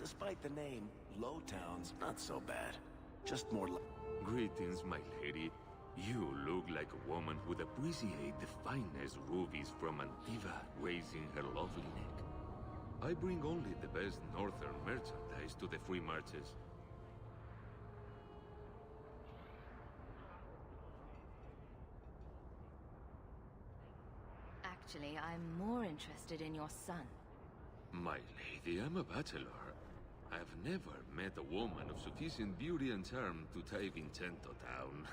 Despite the name, Lowtown's not so bad. Just more like... Greetings, my lady. You look like a woman who'd appreciate the finest rubies from Antiva raising her lovely neck. I bring only the best northern merchandise to the free marches. Actually, I'm more interested in your son. My lady, I'm a bachelor. I've never met a woman of sufficient beauty and charm to tie Vincento down.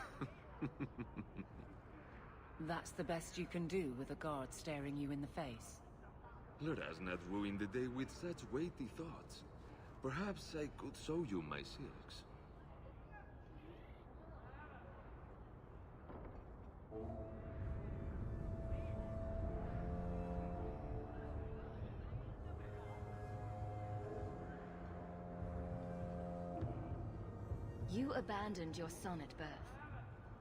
That's the best you can do with a guard staring you in the face. Let us not ruin the day with such weighty thoughts. Perhaps I could show you my silks. You abandoned your son at birth.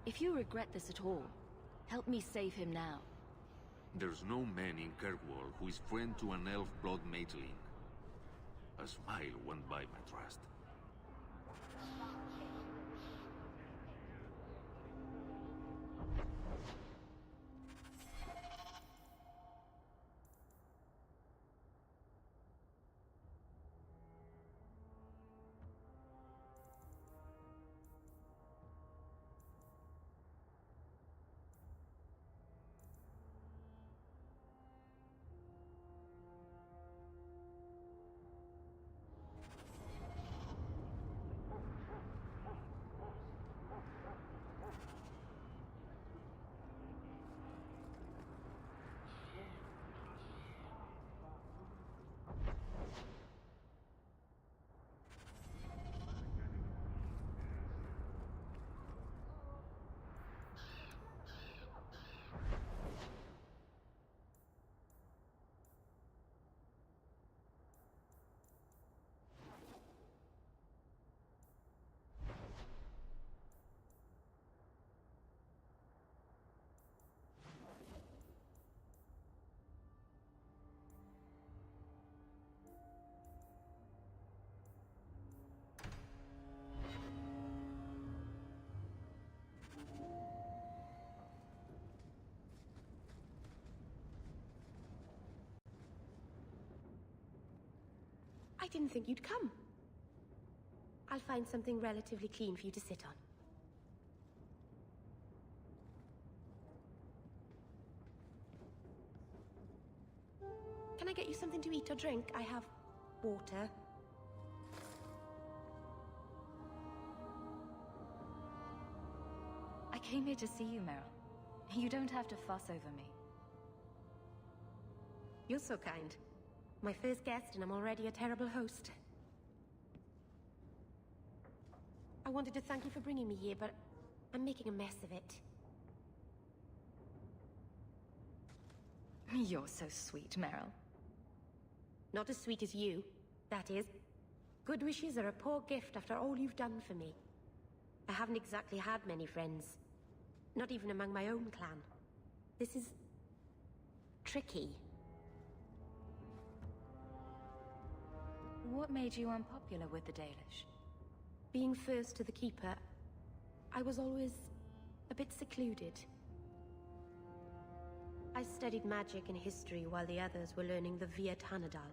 If you regret this at all, help me save him now. There's no man in Kirkwall who is friend to an elf blood mageling. A smile won by my trust. I didn't think you'd come. I'll find something relatively clean for you to sit on. Can I get you something to eat or drink? I have water. I came here to see you, Meryl. You don't have to fuss over me. You're so kind. My first guest, and I'm already a terrible host. I wanted to thank you for bringing me here, but I'm making a mess of it. You're so sweet, Meryl. Not as sweet as you, that is. Good wishes are a poor gift after all you've done for me. I haven't exactly had many friends. Not even among my own clan. This is... tricky. What made you unpopular with the Dalish? Being first to the Keeper, I was always a bit secluded. I studied magic and history while the others were learning the Via Tanadal.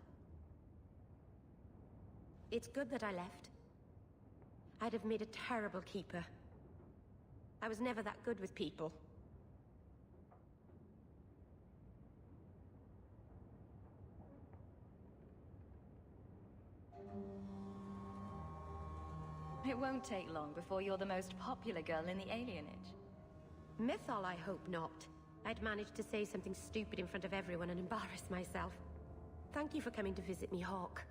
It's good that I left. I'd have made a terrible Keeper. I was never that good with people. It won't take long before you're the most popular girl in the alienage. Mythol, I hope not. I'd managed to say something stupid in front of everyone and embarrass myself. Thank you for coming to visit me, Hawk.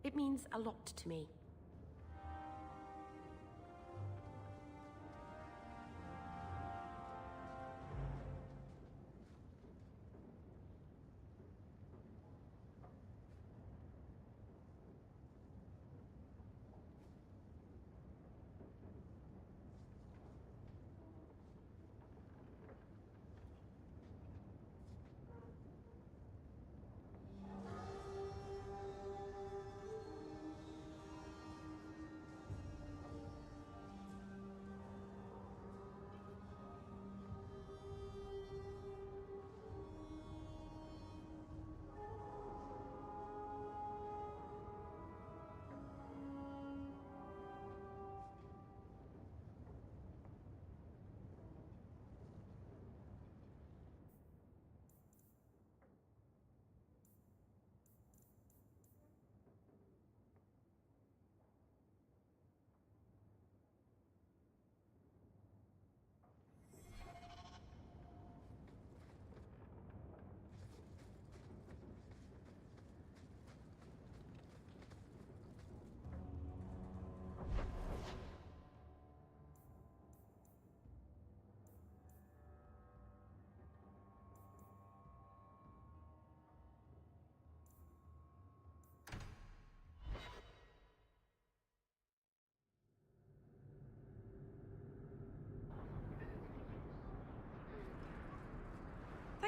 It means a lot to me.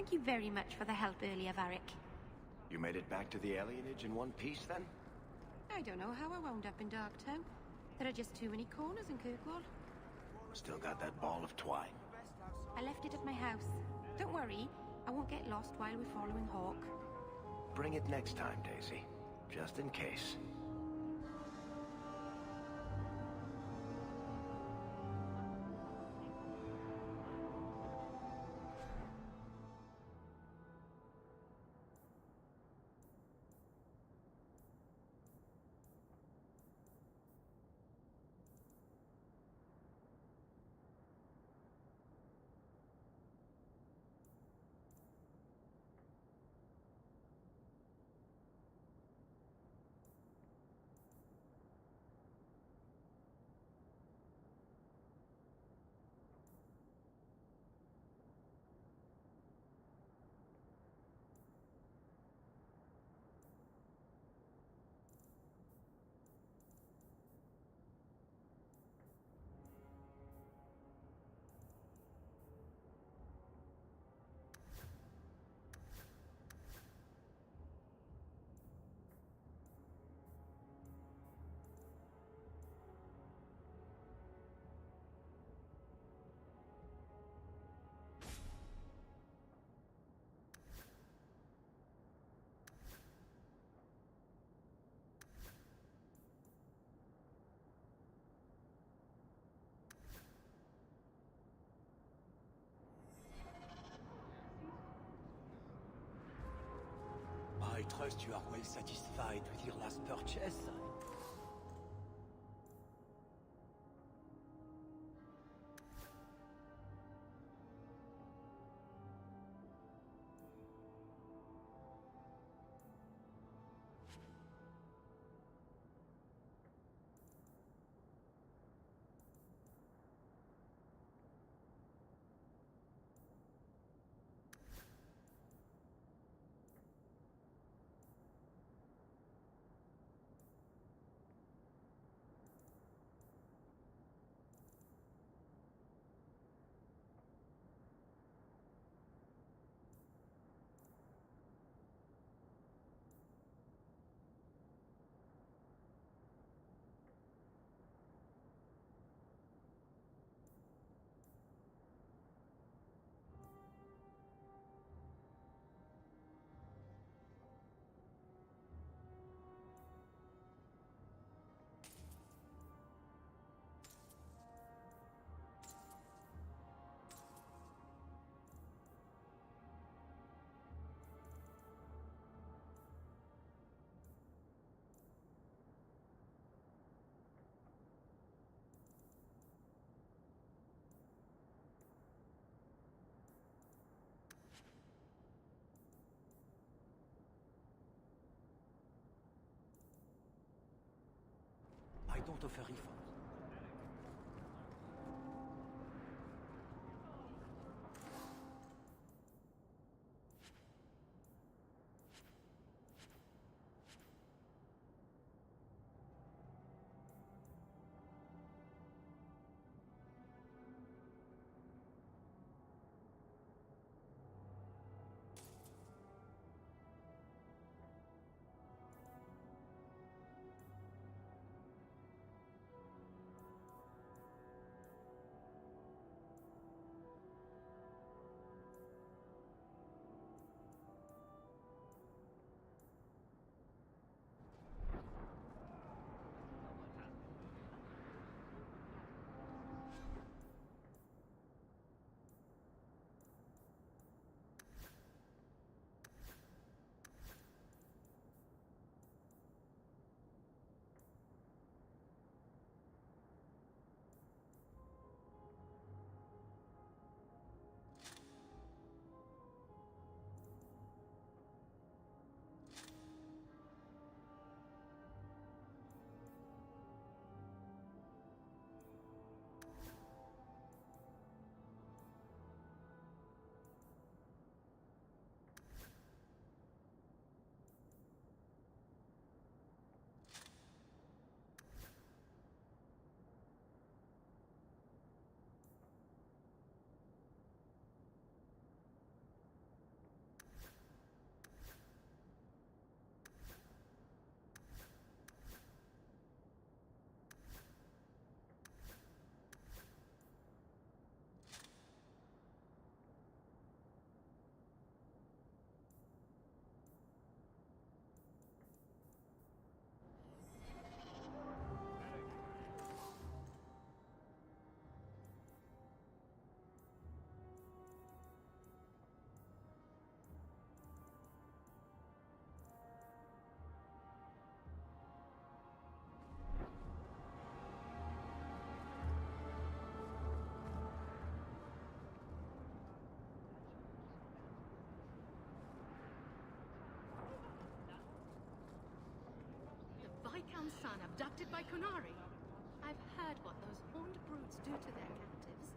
Thank you very much for the help earlier, Varric. You made it back to the alienage in one piece, then? I don't know how I wound up in Darktown. There are just too many corners in Kirkwall. Still got that ball of twine. I left it at my house. Don't worry, I won't get lost while we're following Hawk. Bring it next time, Daisy. Just in case. I trust you are well satisfied with your last purchase. I don't offer refunds. Viscount's son abducted by Kunari? I've heard what those horned brutes do to their captives.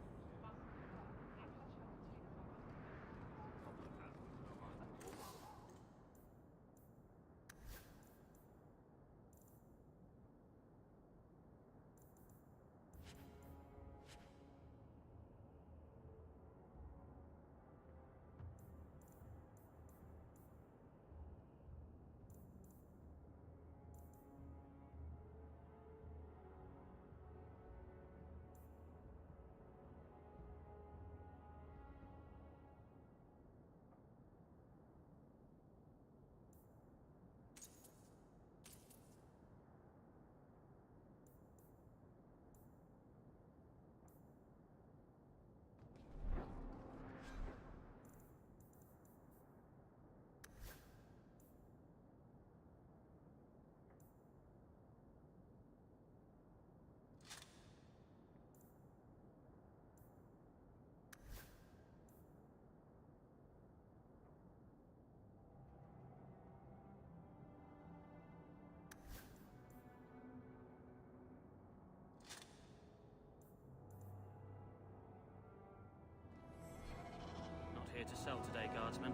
Here to sell today, guardsman.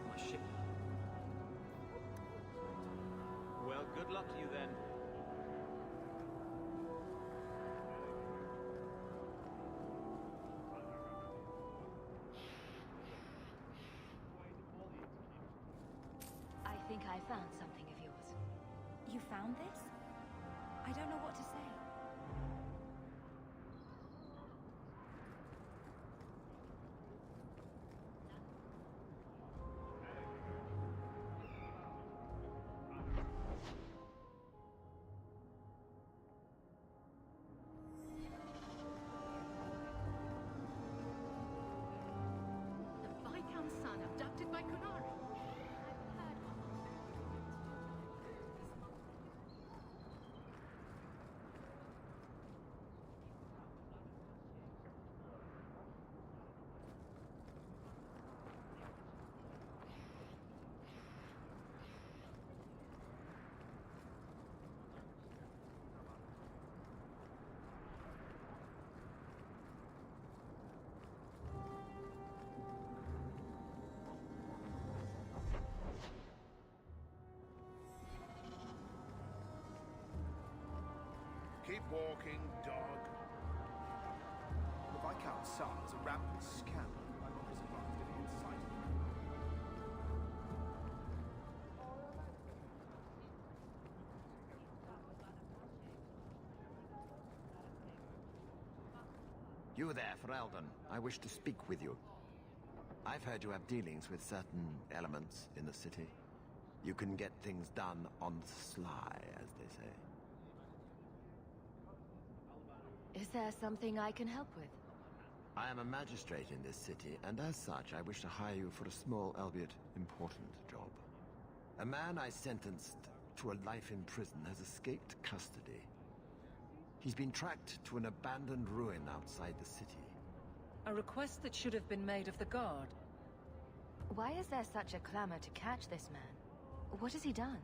My ship. Well, good luck to you then. I think I found something of yours. You found this? I don't know what to say. The Viscount's son abducted by Kunari? I've heard what Keep walking, dog. The Viscount's son is a rampant scandal. I'm not surprised if he incited him. You there, Ferelden. I wish to speak with you. I've heard you have dealings with certain elements in the city. You can get things done on the sly, as they say. Is there something I can help with? I am a magistrate in this city, and as such, I wish to hire you for a small, albeit important, job. A man I sentenced to a life in prison has escaped custody. He's been tracked to an abandoned ruin outside the city. A request that should have been made of the guard. Why is there such a clamor to catch this man? What has he done?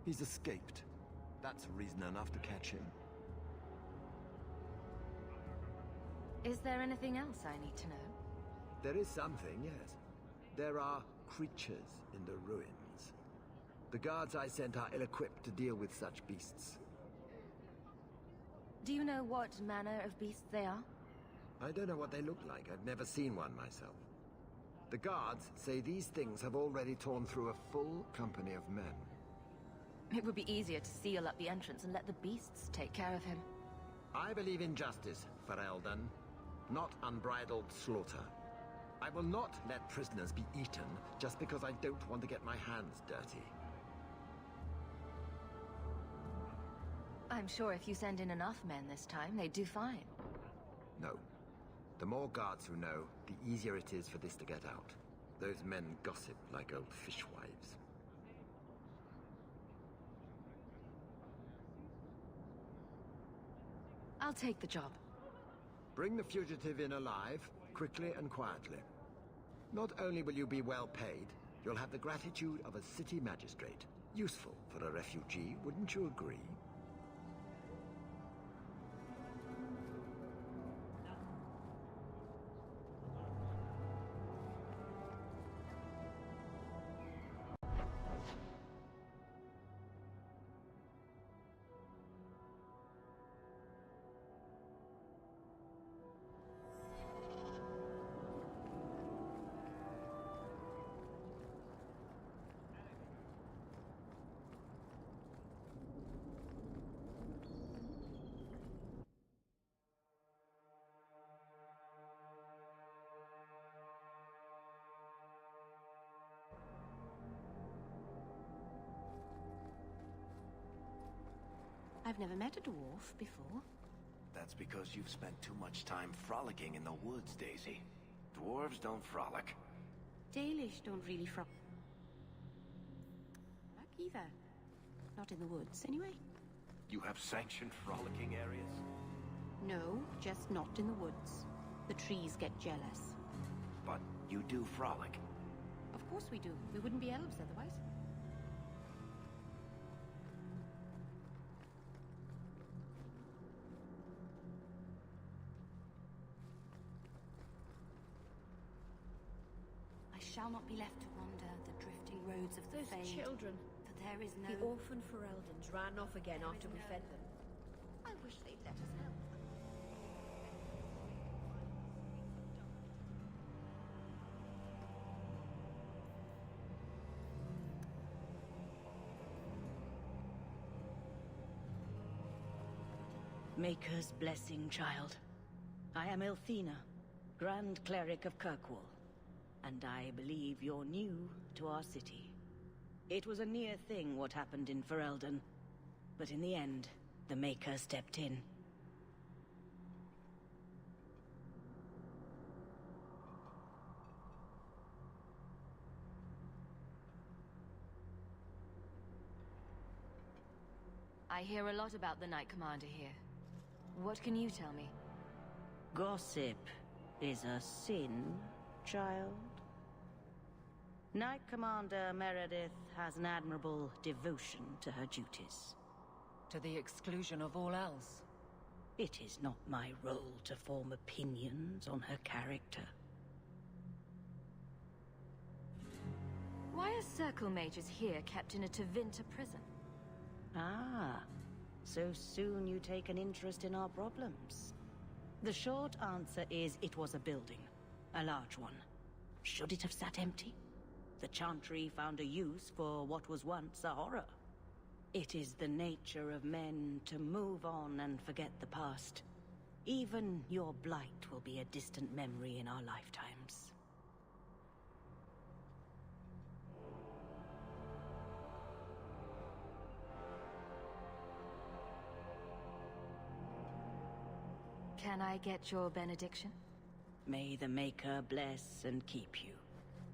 He's escaped. That's reason enough to catch him. Is there anything else I need to know? There is something, yes. There are creatures in the ruins. The guards I sent are ill-equipped to deal with such beasts. Do you know what manner of beasts they are? I don't know what they look like. I've never seen one myself. The guards say these things have already torn through a full company of men. It would be easier to seal up the entrance and let the beasts take care of him. I believe in justice, Ferelden, not unbridled slaughter. I will not let prisoners be eaten just because I don't want to get my hands dirty. I'm sure if you send in enough men this time, they'd do fine. No. The more guards who know, the easier it is for this to get out. Those men gossip like old fishwives. I'll take the job. Bring the fugitive in alive, quickly and quietly. Not only will you be well paid, you'll have the gratitude of a city magistrate. Useful for a refugee, wouldn't you agree? I've never met a dwarf before. That's because you've spent too much time frolicking in the woods, Daisy. Dwarves don't frolic. Dalish don't really frolic either. Not in the woods, anyway. You have sanctioned frolicking areas? No, just not in the woods. The trees get jealous. But you do frolic. Of course we do. We wouldn't be elves otherwise. I shall not be left to wander the drifting roads of the Those Fade. children. For there is no... The orphan Fereldans ran off again after we fed them. I wish they'd let us help them. Maker's blessing, child. I am Elthina, Grand Cleric of Kirkwall, and I believe you're new to our city. It was a near thing what happened in Ferelden, but in the end, the Maker stepped in. I hear a lot about the Knight Commander here. What can you tell me? Gossip is a sin, child. Knight Commander Meredith has an admirable devotion to her duties. To the exclusion of all else. It is not my role to form opinions on her character. Why are circle mages here kept in a Tevinter prison? Ah, so soon you take an interest in our problems. The short answer is it was a building, a large one. Should it have sat empty? The Chantry found a use for what was once a horror. It is the nature of men to move on and forget the past. Even your blight will be a distant memory in our lifetimes. Can I get your benediction? May the Maker bless and keep you.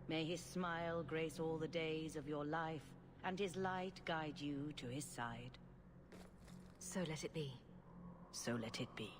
May his smile grace all the days of your life, and his light guide you to his side. So let it be. So let it be.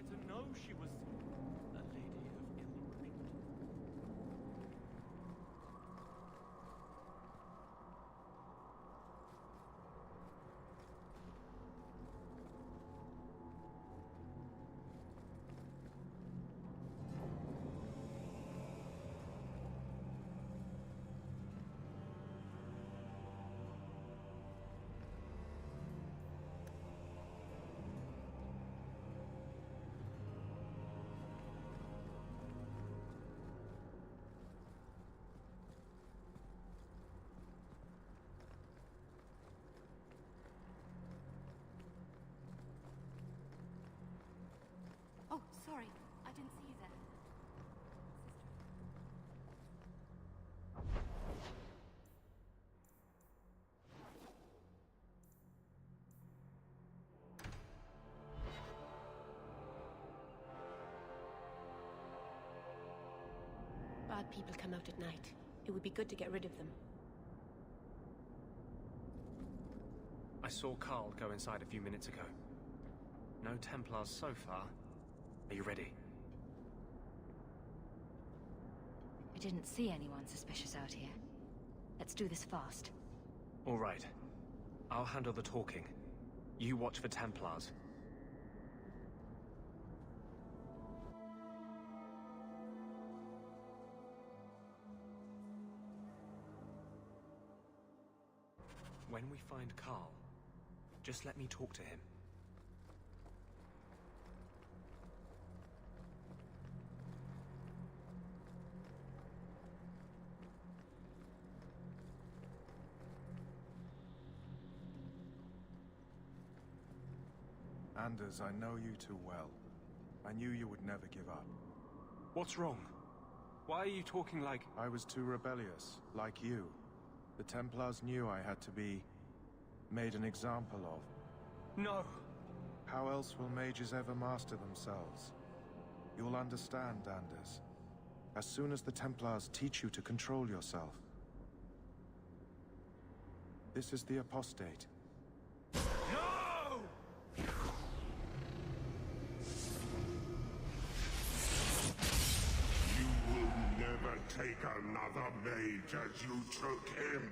To know she was a lady of ill repute. Oh, sorry. I didn't see you there. bad people come out at night. It would be good to get rid of them. I saw Carl go inside a few minutes ago. No Templars so far. Are you ready? I didn't see anyone suspicious out here. Let's do this fast. All right. I'll handle the talking. You watch for Templars. When we find Carl, just let me talk to him. Anders, I know you too well. I knew you would never give up. What's wrong? Why are you talking like... I was too rebellious, like you. The Templars knew I had to be... made an example of. No! How else will mages ever master themselves? You'll understand, Anders. As soon as the Templars teach you to control yourself. This is the apostate. No! You will never take another mage as you took him.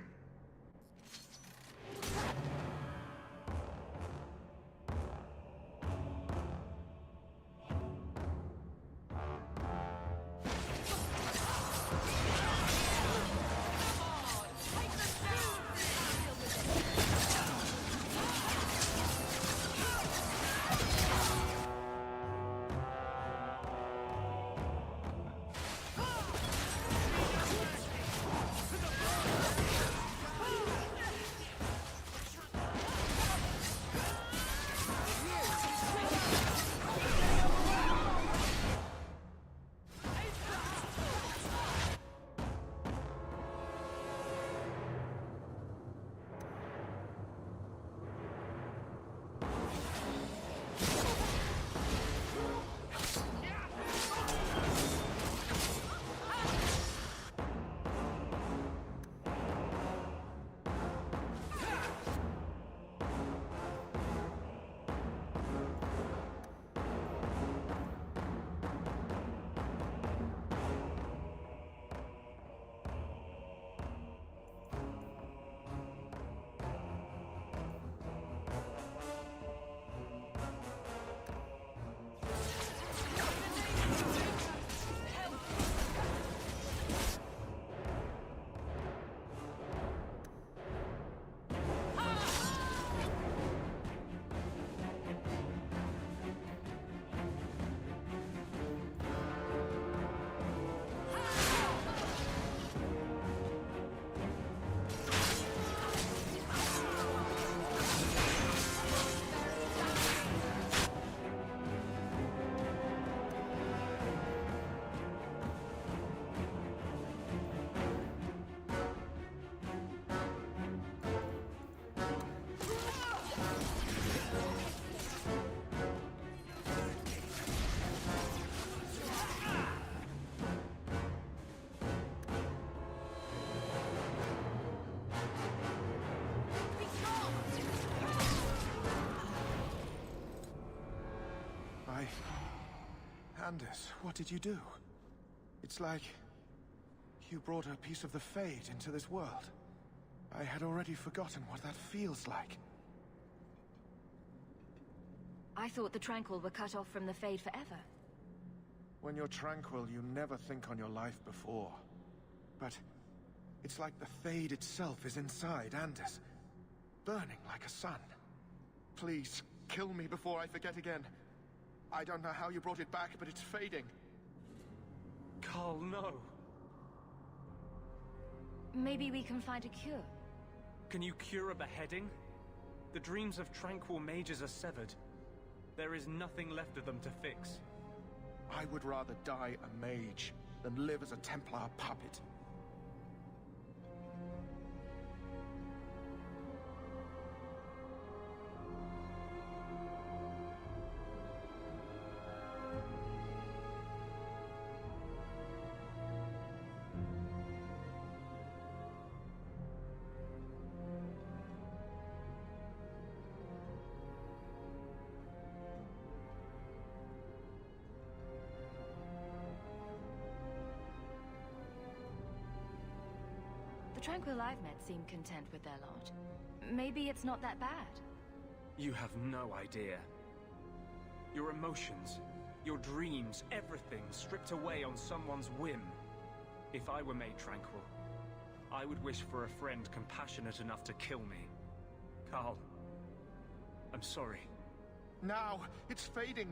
Anders, what did you do? It's like... you brought a piece of the Fade into this world. I had already forgotten what that feels like. I thought the Tranquil were cut off from the Fade forever. When you're tranquil, you never think on your life before. But it's like the Fade itself is inside Anders, burning like a sun. Please, kill me before I forget again. I don't know how you brought it back, but it's fading. Carl, no. Maybe we can find a cure. Can you cure a beheading? The dreams of tranquil mages are severed. There is nothing left of them to fix. I would rather die a mage than live as a Templar puppet. tranquil I've met seem content with their lot. Maybe it's not that bad. You have no idea. Your emotions, your dreams, everything stripped away on someone's whim. If I were made tranquil, I would wish for a friend compassionate enough to kill me. Carl, I'm sorry. Now, it's fading.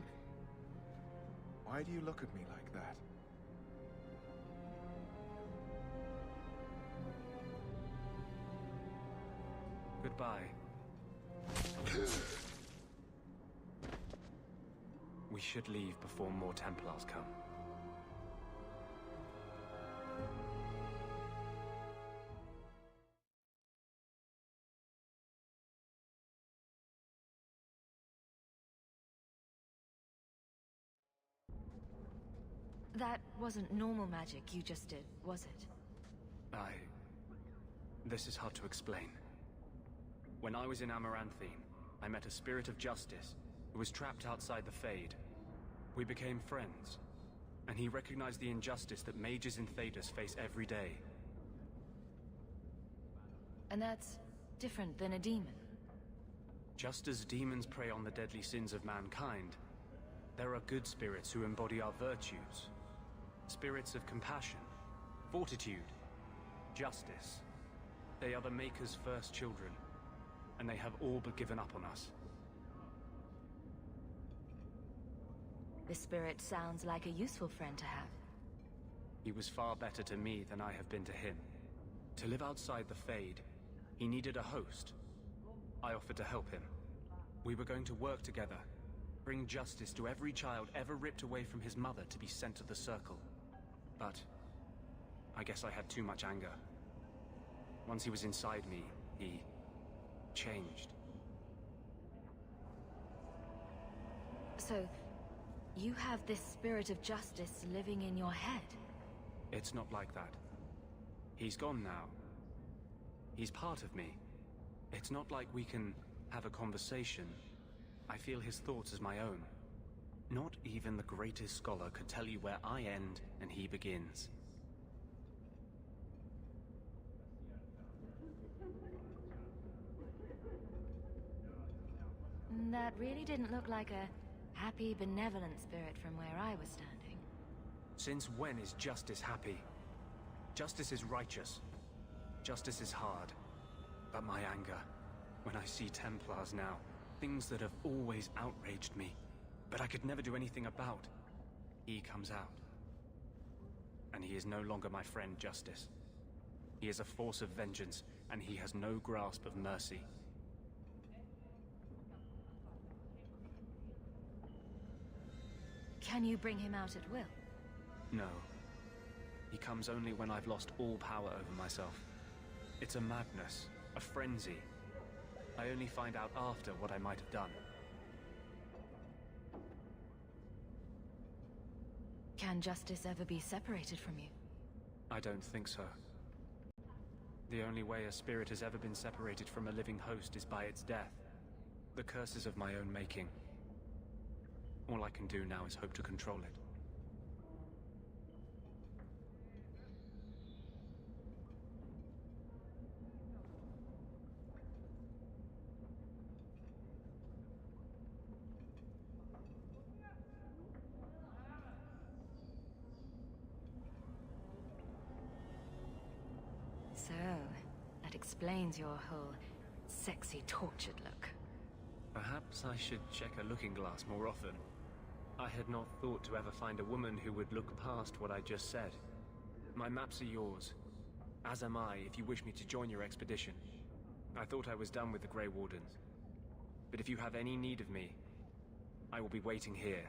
Why do you look at me like that? Goodbye. We should leave before more Templars come. That wasn't normal magic you just did, was it? This is hard to explain. When I was in Amaranthine, I met a spirit of justice who was trapped outside the Fade. We became friends, and he recognized the injustice that mages in Thedas face every day. And that's different than a demon. Just as demons prey on the deadly sins of mankind, there are good spirits who embody our virtues. Spirits of compassion, fortitude, justice. They are the Maker's first children, and they have all but given up on us. This spirit sounds like a useful friend to have. He was far better to me than I have been to him. To live outside the Fade, he needed a host. I offered to help him. We were going to work together, bring justice to every child ever ripped away from his mother to be sent to the Circle. But I guess I had too much anger. Once he was inside me, he changed. So, you have this spirit of justice living in your head? It's not like that. He's gone now. He's part of me. It's not like we can have a conversation. I feel his thoughts as my own. Not even the greatest scholar could tell you where I end and he begins. That really didn't look like a happy, benevolent spirit from where I was standing. Since when is justice happy? Justice is righteous. Justice is hard. But my anger, when I see Templars now, things that have always outraged me, but I could never do anything about, he comes out. And he is no longer my friend, Justice. He is a force of vengeance, and he has no grasp of mercy. Can you bring him out at will? No. He comes only when I've lost all power over myself. It's a madness, a frenzy. I only find out after what I might have done. Can justice ever be separated from you? I don't think so. The only way a spirit has ever been separated from a living host is by its death. The curses of my own making. All I can do now is hope to control it. So, that explains your whole sexy, tortured look. Perhaps I should check a looking glass more often. I had not thought to ever find a woman who would look past what I just said. My maps are yours, as am I if you wish me to join your expedition. I thought I was done with the Grey Wardens. But if you have any need of me, I will be waiting here.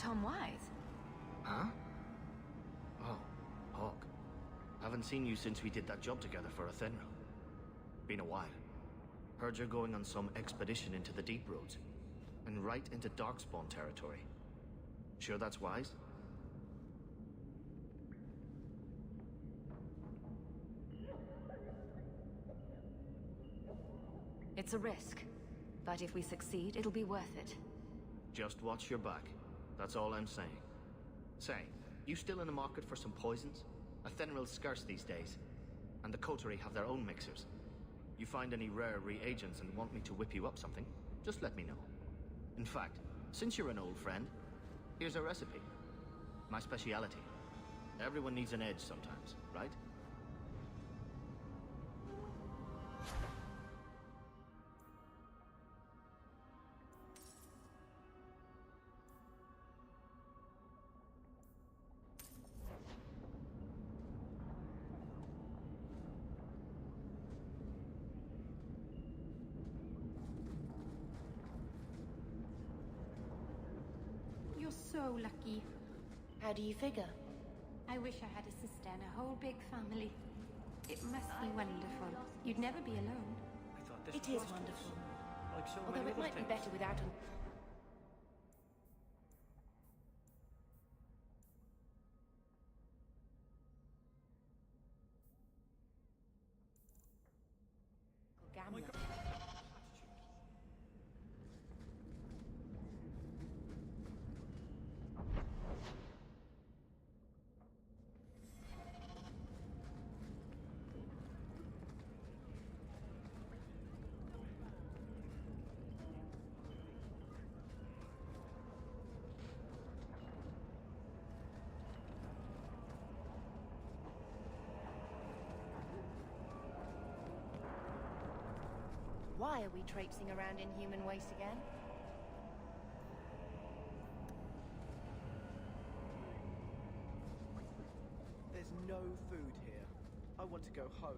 Tom Wise. Huh? Oh, Hawk. Haven't seen you since we did that job together for Athenra. Been a while. Heard you're going on some expedition into the deep roads. And right into Darkspawn territory. Sure that's wise? It's a risk. But if we succeed, it'll be worth it. Just watch your back. That's all I'm saying. Say, you still in the market for some poisons? Athenril's scarce these days. And the coterie have their own mixers. You find any rare reagents and want me to whip you up something, just let me know. In fact, since you're an old friend, here's a recipe. My speciality. Everyone needs an edge sometimes, right? You're so lucky. How do you figure? I wish I had a sister and a whole big family. It must be wonderful. You'd never be alone. It is wonderful. Although it might be better without a... gambler. Why are we traipsing around in human waste again? There's no food here. I want to go home.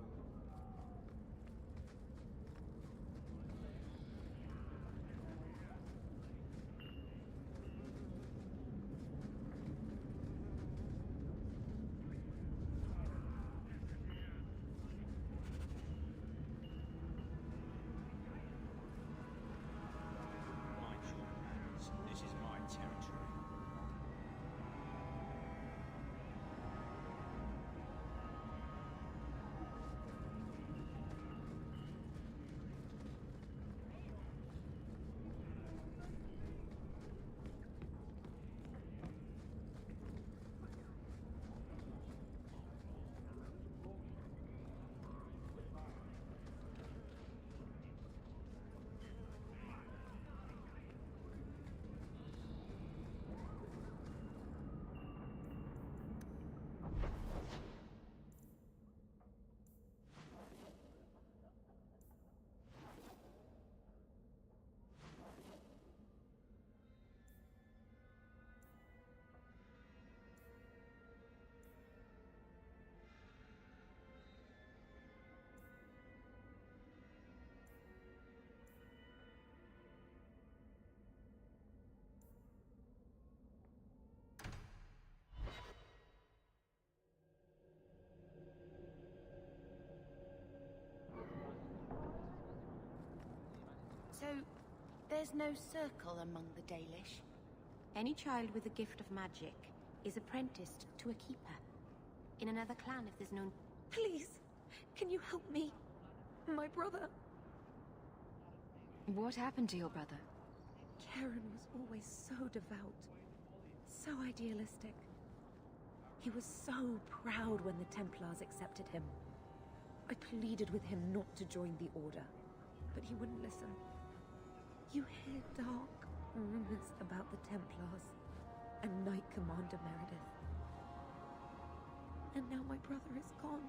This is my territory. So, there's no circle among the Dalish? Any child with a gift of magic is apprenticed to a keeper. In another clan if there's no... Please, can you help me? My brother. What happened to your brother? Karen was always so devout, so idealistic. He was so proud when the Templars accepted him. I pleaded with him not to join the Order, but he wouldn't listen. You hear dark rumors about the Templars and Knight Commander Meredith. And now my brother is gone.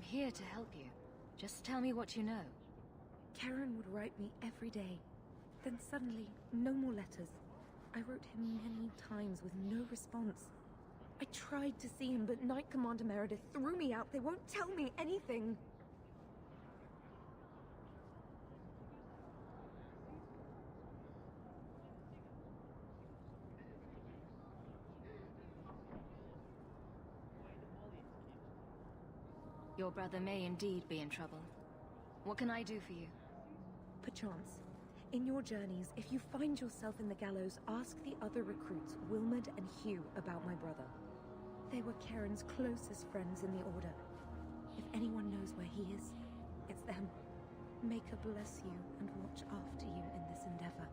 I'm here to help you. Just tell me what you know. Karen would write me every day. Then suddenly, no more letters. I wrote him many times with no response. I tried to see him, but Knight Commander Meredith threw me out. They won't tell me anything. Your brother may indeed be in trouble. What can I do for you? Perchance, in your journeys, if you find yourself in the gallows, ask the other recruits, Wilmerd and Hugh, about my brother. They were Karen's closest friends in the Order. If anyone knows where he is, it's them. May God bless you and watch after you in this endeavor.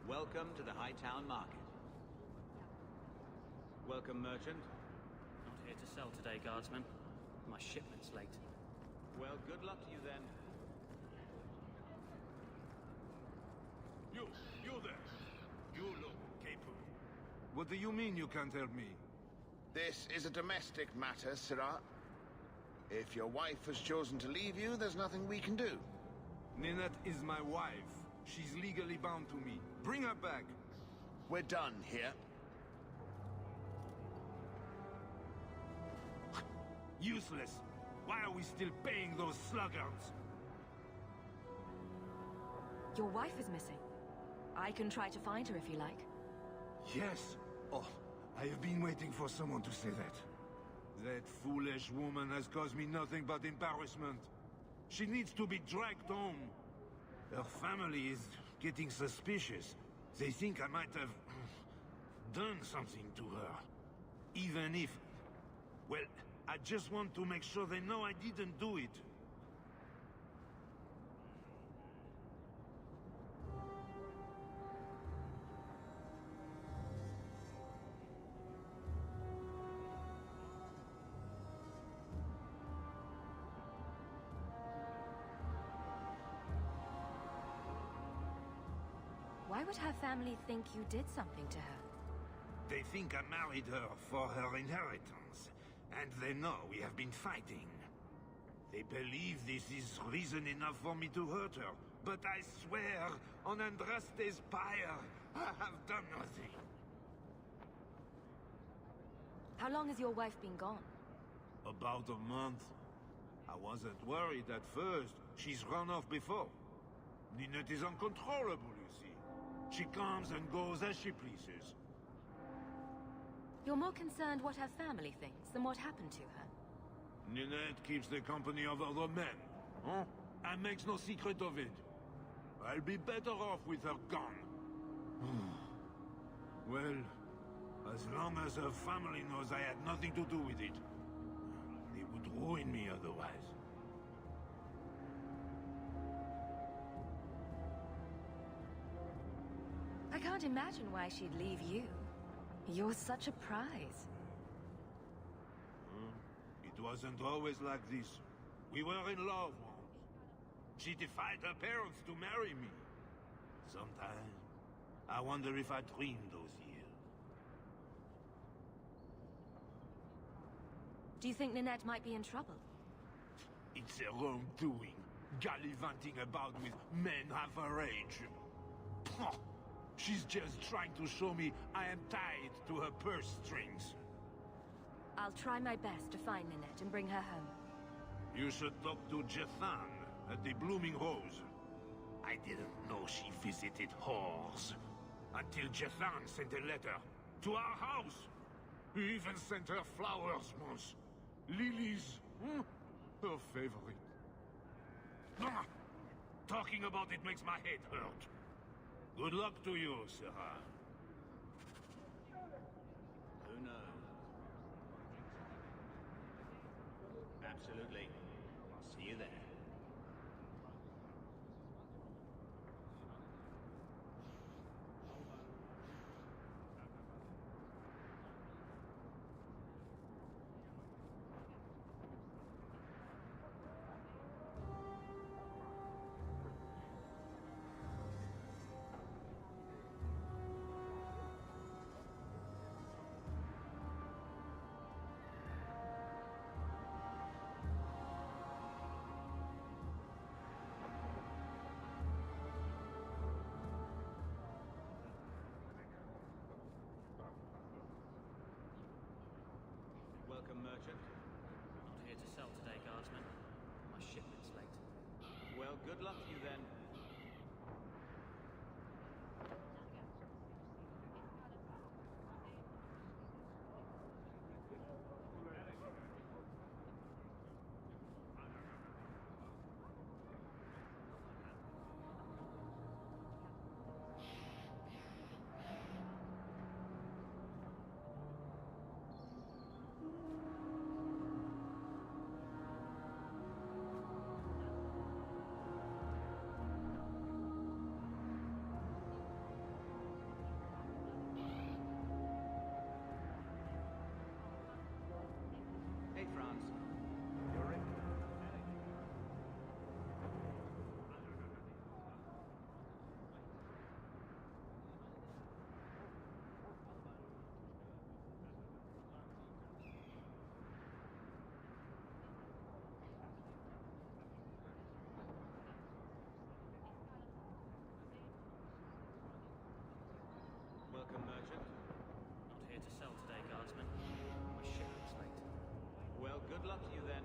Welcome to the Hightown Market. Welcome, merchant. Not here to sell today, guardsman. My shipment's late. Well, good luck to you then. You there. You look capable. What do you mean you can't help me? This is a domestic matter, Sirrah. If your wife has chosen to leave you, there's nothing we can do. Ninette is my wife. She's legally bound to me. Bring her back. We're done here. Useless. Why are we still paying those sluggards? Your wife is missing. I can try to find her if you like. Yes. Oh, I have been waiting for someone to say that. That foolish woman has caused me nothing but embarrassment. She needs to be dragged home. Her family is getting suspicious. They think I might have done something to her. Even if... Well, I just want to make sure they know I didn't do it. Why would her family think you did something to her? They think I married her for her inheritance, and they know we have been fighting. They believe this is reason enough for me to hurt her, but I swear, on Andraste's pyre, I have done nothing. How long has your wife been gone? About a month. I wasn't worried at first. She's run off before. Ninette is uncontrollable, you see. She comes and goes as she pleases. You're more concerned what her family thinks than what happened to her. Ninette keeps the company of other men, huh? And makes no secret of it. I'll be better off with her gone. Well, as long as her family knows I had nothing to do with it, they would ruin me otherwise. I can't imagine why she'd leave you. You're such a prize. It wasn't always like this. We were in love once. She defied her parents to marry me. Sometimes, I wonder if I dreamed those years. Do you think Ninette might be in trouble? It's her own doing, gallivanting about with men half her age. She's just trying to show me I am tied to her purse strings. I'll try my best to find Ninette and bring her home. You should talk to Jethan. at the Blooming Rose. I didn't know she visited whores. Until Jethan sent a letter to our house. He even sent her flowers once. Lilies. Her favorite. Talking about it makes my head hurt. Good luck to you, Sarah. Who knows? Absolutely. I'll see you there. Welcome, merchant. Not here to sell today, guardsman. My shipment's late. Well, good luck to you then. Hey, Franz. You're in. Welcome, merchant. Not here to sell today, guardsman. My shipment's late. Well, good luck to you then.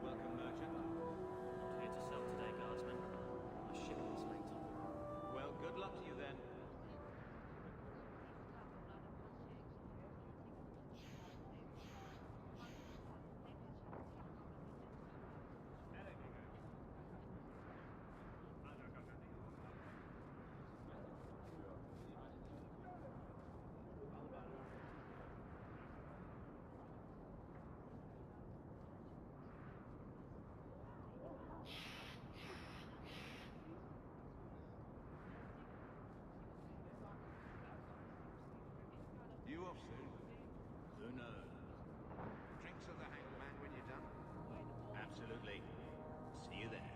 Welcome, merchant. Not here to sell today, guardsman. My shipment's late. Well, good luck to you then. You off soon? Who knows? Drinks of the hangman when you're done? Absolutely. See you there.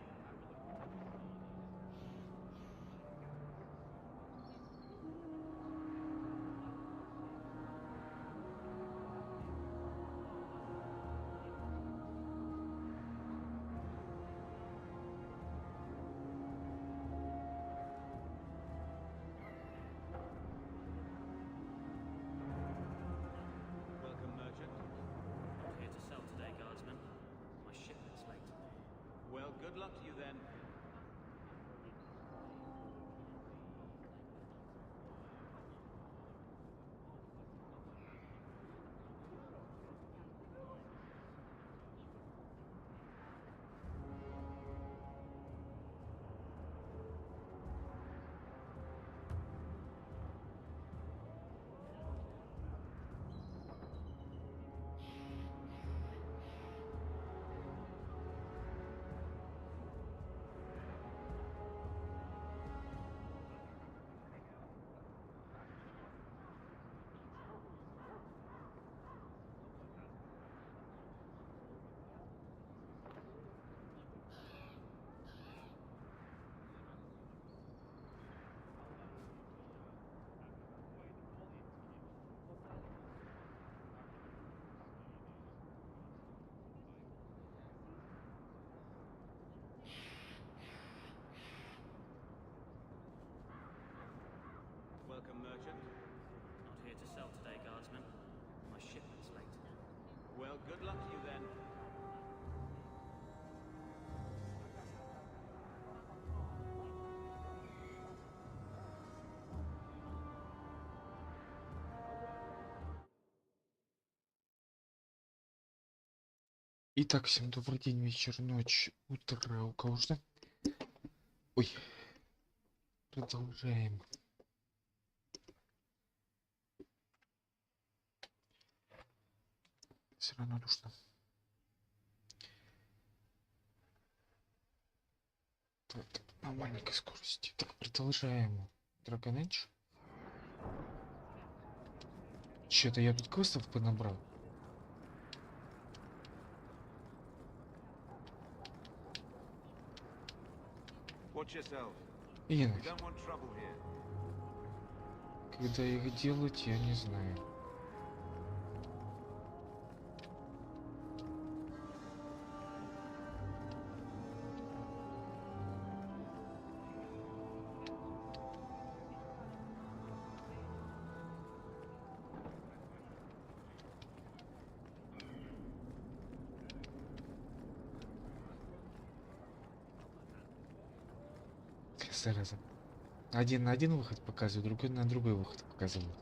Welcome, merchant. Not here to sell today, guardsman. My shipment's late. Well, good luck to you then. Welcome, merchant. Not here to sell today, guardsman. My shipment's late. Well, good luck to you then. Итак, всем добрый день, вечер, ночь, утро, у кого что? Ой, продолжаем. Все равно душно. Так, на маленькой скорости. Так, продолжаем. Dragon Age. Че-то я тут квестов понабрал. И когда их делать, я не знаю. Зараза. Один на один выход показывает, другой на другой выход показывает.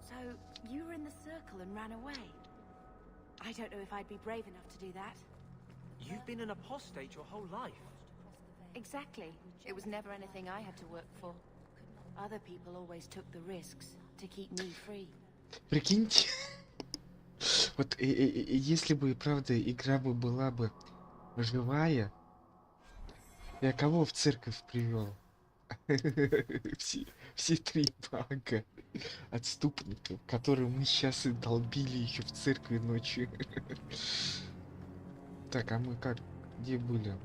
So, you were in the circle and ran away. I don't know if I'd be brave enough to do that. You've been an apostate your whole life. Exactly. It was never anything I had to work for. Other people always took the risks to keep me free. Прикиньте, вот если бы, правда, игра бы была бы живая, я кого в церковь привел? Все три мага отступников, которые мы сейчас и долбили еще в церкви ночью. Так, а мы как? Где были?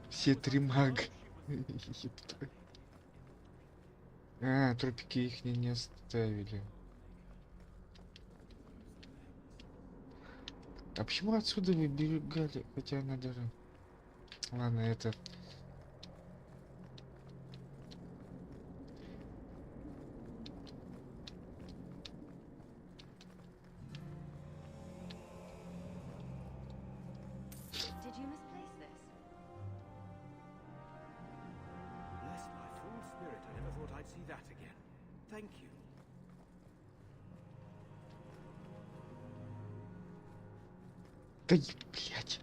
Все три мага. А, трупики их не оставили. А почему отсюда выбегали? Хотя она даже... Ладно, это... Did you misplace this? Bless my fool spirit, I never thought I'd see that again. Thank you. Да, блядь.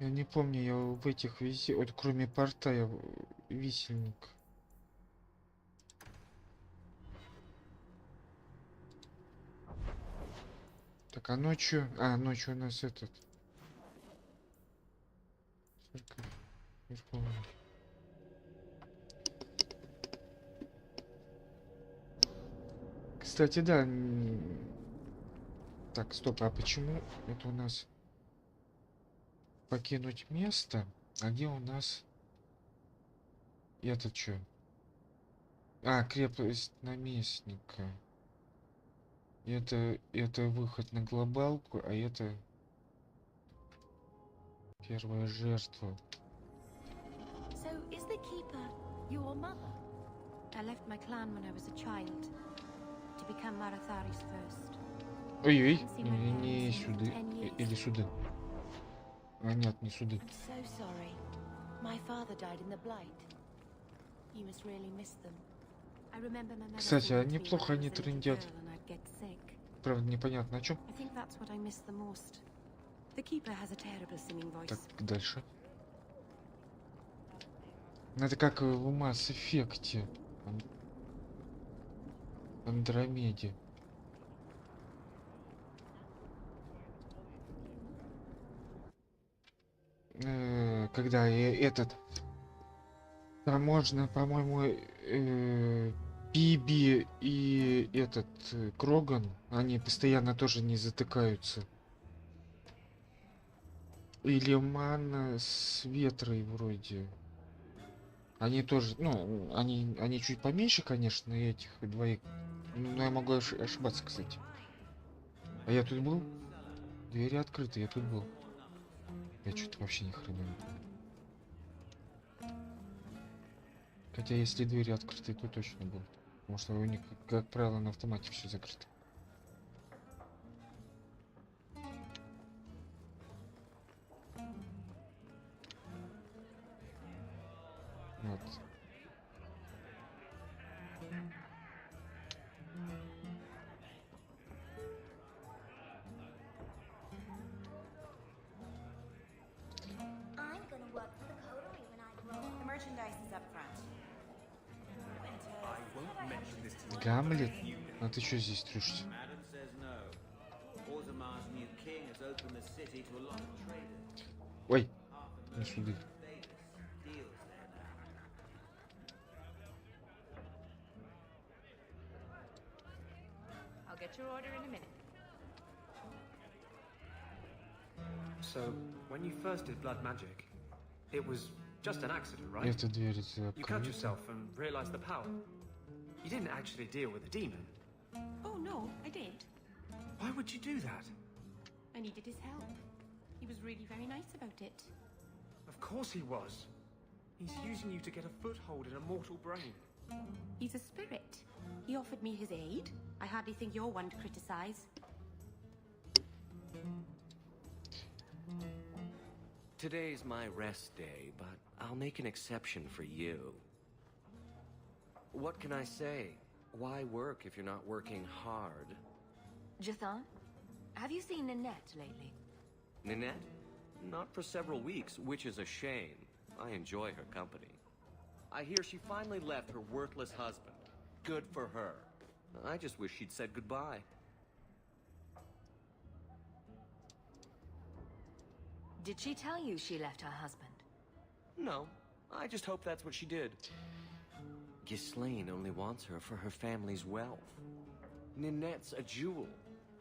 Я не помню, я в этих вот кроме порта я висельник. Так, а ночью... А, ночью у нас этот... Церковь Верховная. Кстати, да. Так, стоп, а почему это у нас... Покинуть место? А где у нас... Это что? А, крепость наместника. Это выход на глобалку, а это... Первая жертва. So, is the keeper your mother? I left my clan when I was a child to become Marathari's first. Ой-ой, не сюда. Или сюда. А нет, не сюда. I'm so sorry. My father died in the blight. You must really miss them. I remember my mother Кстати, а saying to me неплохо when I они was a little трындят. girl and I'd get sick. правда, непонятно о чем. I think that's what I miss the most. The keeper has a terrible singing voice. Так, дальше. Ну, это как в Mass Effect. Андромеде. Когда этот... Там можно, по-моему, Биби и этот Кроган, они постоянно тоже не затыкаются. Или Мана с Ветрой вроде. Они тоже, ну, они чуть поменьше, конечно, этих двоих. Но я могу ошибаться, кстати. А я тут был? Двери открыты, я тут был. Я что-то вообще ни хрена не помню. Хотя если двери открыты, то точно был. Потому что у них, как правило, на автомате все закрыто. Вот. Гамлет? А ты что здесь трёшься? Ой, не сюда. I'll get your order in a minute. So, when you first did blood magic, it was just an accident, right? Эта дверь You cut закрыта. yourself and realized the power. You didn't actually deal with a demon. Oh no, I did. Why would you do that? I needed his help. He was really very nice about it. Of course he was. He's using you to get a foothold in a mortal brain. He's a spirit. He offered me his aid. I hardly think you're one to criticize. Today's my rest day, but I'll make an exception for you. What can I say? Why work if you're not working hard? Jathan, have you seen Nanette lately? Ninette? Not for several weeks, which is a shame. I enjoy her company. I hear she finally left her worthless husband. Good for her. I just wish she'd said goodbye. Did she tell you she left her husband? No, I just hope that's what she did. Ghislaine only wants her for her family's wealth. Ninette's a jewel.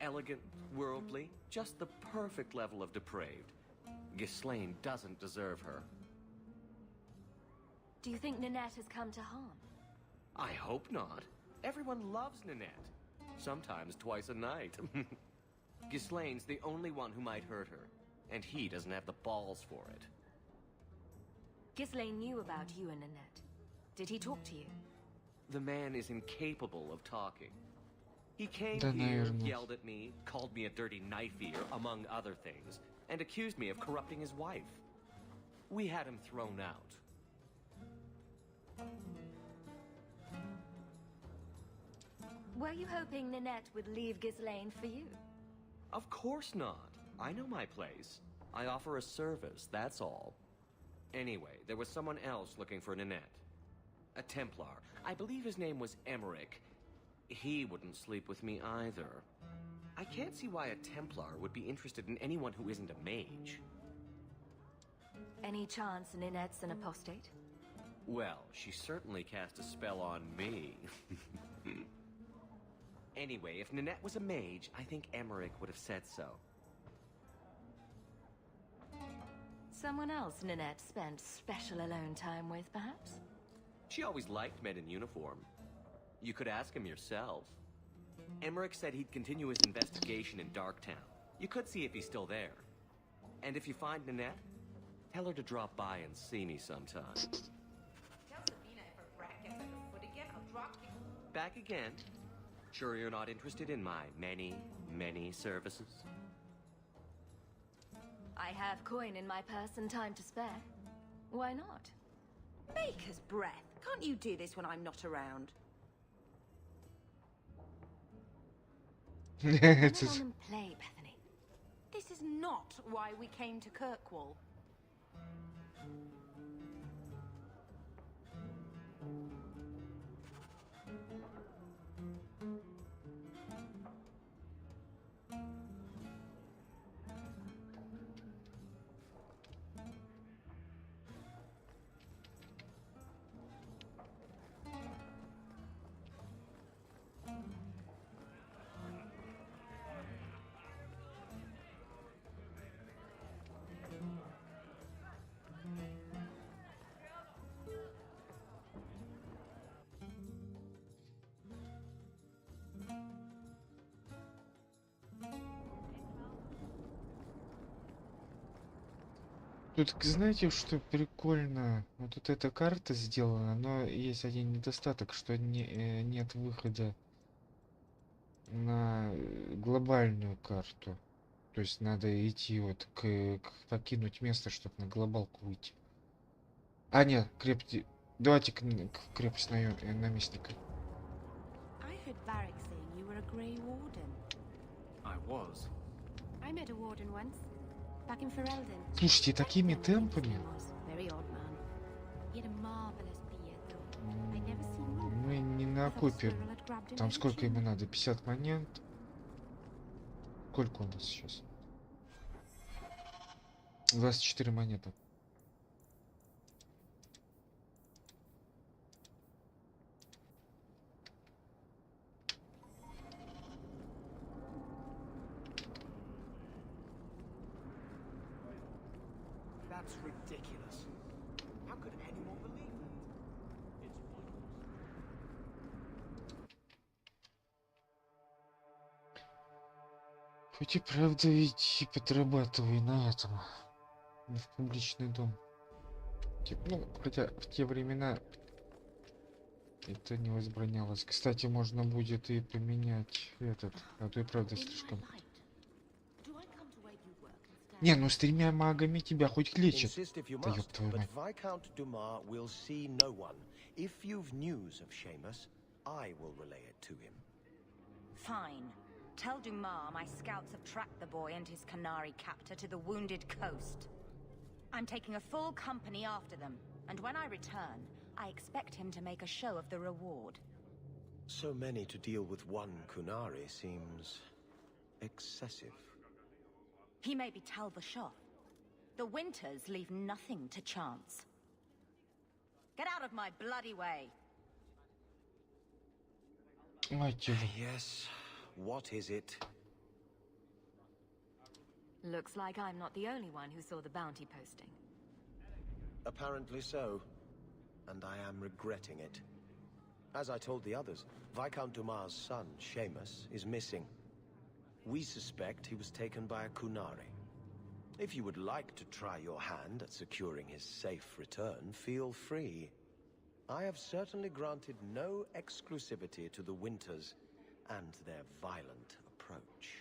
Elegant, worldly, just the perfect level of depraved. Ghislaine doesn't deserve her. Do you think Nanette has come to harm? I hope not. Everyone loves Ninette. Sometimes twice a night. Ghislaine's the only one who might hurt her, and he doesn't have the balls for it. Ghislaine knew about you and Nanette. Did he talk to you? The man is incapable of talking. He came Да, here, наверное. yelled at me, called me a dirty knife-ear, among other things, and accused me of corrupting his wife. We had him thrown out. Were you hoping Nanette would leave Ghislaine for you? Of course not. I know my place. I offer a service, that's all. Anyway, there was someone else looking for Ninette. A Templar. I believe his name was Emmerich. He wouldn't sleep with me either. I can't see why a Templar would be interested in anyone who isn't a mage. Any chance Ninette's an apostate? Well, she certainly cast a spell on me. Anyway, if Ninette was a mage, I think Emmerich would have said so. Someone else Ninette spent special alone time with, perhaps? She always liked men in uniform. You could ask him yourself. Emmerich said he'd continue his investigation in Darktown. You could see if he's still there. And if you find Ninette, tell her to drop by and see me sometime. Tell Sabina if her brat gets at her foot again, I'll drop you. Back again? Sure you're not interested in my many, many services? I have coin in my purse and time to spare. Why not? Maker's breath. Can't you do this when I'm not around? Это... Play, Bethany. This is not why we came to Kirkwall. Тут, знаете, что прикольно? Вот эта карта сделана, но есть один недостаток, что нет выхода на глобальную карту. То есть надо идти вот покинуть место, чтобы на глобалку выйти. А, нет, крепости... Давайте к крепость наместника. I heard Varric saying you were a Grey Warden. I was. I met a warden once, back in Ferelden. Слушайте, такими темпами Very odd man. He had a marvelous beard, though. I'd never seen one. мы не накопим. Там сколько ему надо? 50 монет? Сколько у нас сейчас? 24 монеты. That's ridiculous. How could anyone believe that? Хоть и правда ведь и подрабатывай на этом. В публичный дом. Ну, хотя в те времена это не возбранялось. Кстати, можно будет и поменять этот. А то и правда слишком. Не, ну с 3 магами тебя хоть лечат. Да ёб твою мать. Viscount Dumar will see no one. If you've news of Seamus, I will relay it to him. Fine. Tell Dumar my scouts have tracked the boy and his Canary captor to the Wounded Coast. I'm taking a full company after them, and when I return, I expect him to make a show of the reward. So many to deal with one Kunari seems excessive. He may be Tal Bashoth. The Winters leave nothing to chance. Get out of my bloody way. Yes. What is it? Looks like I'm not the only one who saw the bounty posting. Apparently so. And I am regretting it. As I told the others, Viscount Dumar's son, Seamus, is missing. We suspect he was taken by a Kunari. If you would like to try your hand at securing his safe return, feel free. I have certainly granted no exclusivity to the Winters and their violent approach.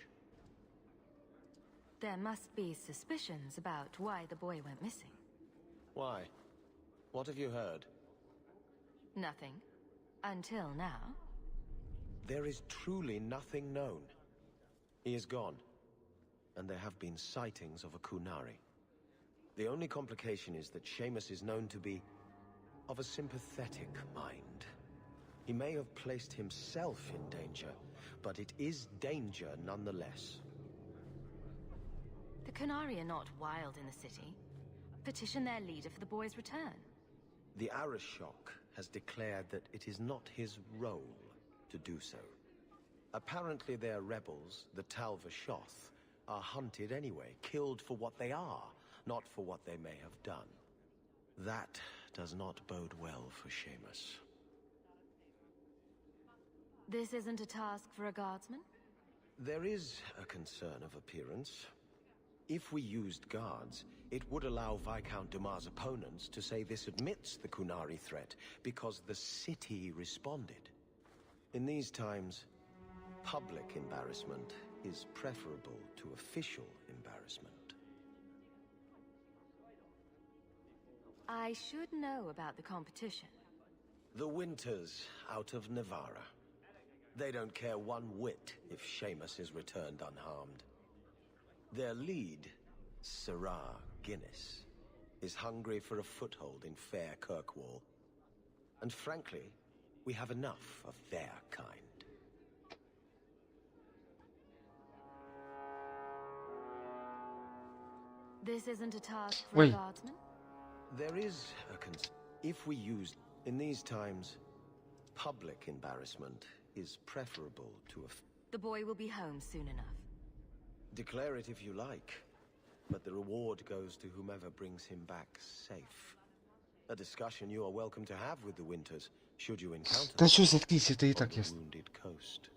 There must be suspicions about why the boy went missing. Why? What have you heard? Nothing. Until now. There is truly nothing known. He is gone, and there have been sightings of a Kunari. The only complication is that Seamus is known to be of a sympathetic mind. He may have placed himself in danger, but it is danger nonetheless. The Kunari are not wild in the city. Petition their leader for the boy's return. The Arishok has declared that it is not his role to do so. Apparently their rebels, the Tal Bashoth, are hunted anyway, killed for what they are, not for what they may have done. That does not bode well for Seamus. This isn't a task for a guardsman? There is a concern of appearance. If we used guards, it would allow Viscount Dumar's opponents to say this admits the Kunari threat because the city responded. In these times, public embarrassment is preferable to official embarrassment. I should know about the competition. The Winters out of Navarra. They don't care one whit if Seamus is returned unharmed. Their lead, Sarah Guinness, is hungry for a foothold in fair Kirkwall. And frankly, we have enough of their kind. This isn't a task for a guardsman? There is a if we use in these times, public embarrassment is preferable to a The boy will be home soon enough. Declare it if you like, but the reward goes to whomever brings him back safe. A discussion you are welcome to have with the Winters, should you encounter Да что, заткнись, это и так the ясно. wounded coast.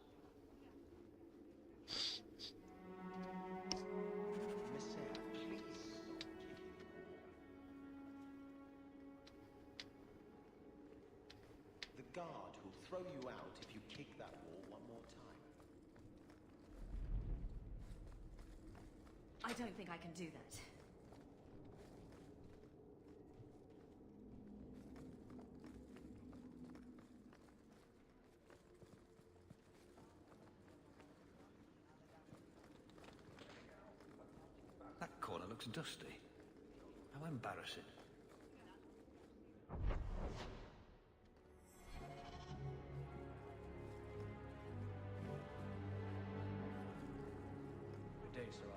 The guard will throw you out if you kick that wall one more time. I don't think I can do that. That corner looks dusty. How embarrassing. Good day, Sarah.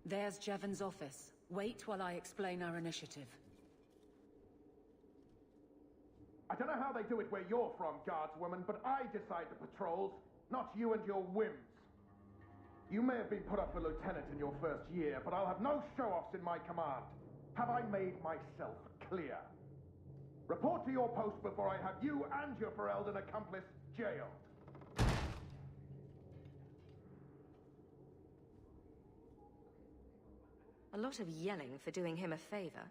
There's Jevon's office. Wait while I explain our initiative. I don't know how they do it where you're from, guardswoman, but I decide the patrols, not you and your whims. You may have been put up for lieutenant in your first year, but I'll have no show-offs in my command. Have I made myself clear? Report to your post before I have you and your Ferelden accomplice jailed. A lot of yelling for doing him a favor.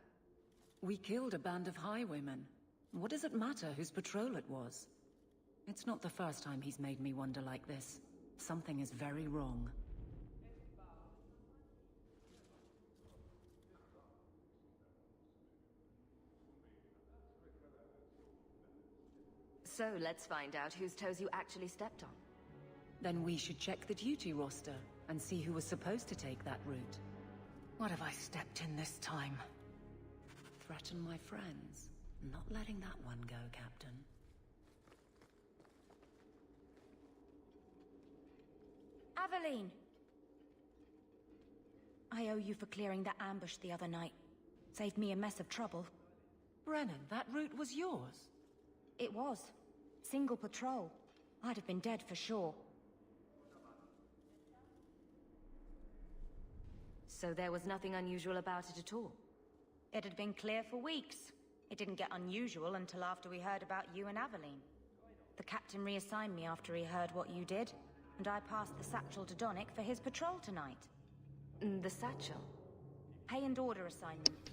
We killed a band of highwaymen. What does it matter whose patrol it was? It's not the first time he's made me wonder like this. Something is very wrong. So let's find out whose toes you actually stepped on. Then we should check the duty roster and see who was supposed to take that route. What have I stepped in this time? Threaten my friends. Not letting that one go, Captain. Aveline! I owe you for clearing that ambush the other night. Saved me a mess of trouble. Brennan, that route was yours? It was. Single patrol. I'd have been dead for sure. So there was nothing unusual about it at all? It had been clear for weeks. It didn't get unusual until after we heard about you and Aveline. The captain reassigned me after he heard what you did, and I passed the satchel to Donick for his patrol tonight. The satchel? Pay and order assignment.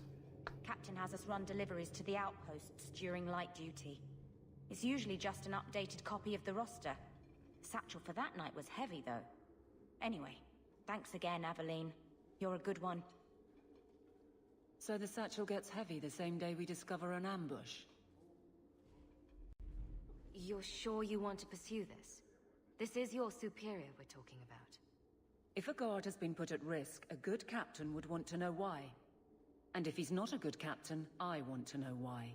Captain has us run deliveries to the outposts during light duty. It's usually just an updated copy of the roster. Satchel for that night was heavy, though. Anyway, thanks again, Aveline. You're a good one. So the satchel gets heavy the same day we discover an ambush? You're sure you want to pursue this? This is your superior we're talking about. If a guard has been put at risk, a good captain would want to know why. And if he's not a good captain, I want to know why.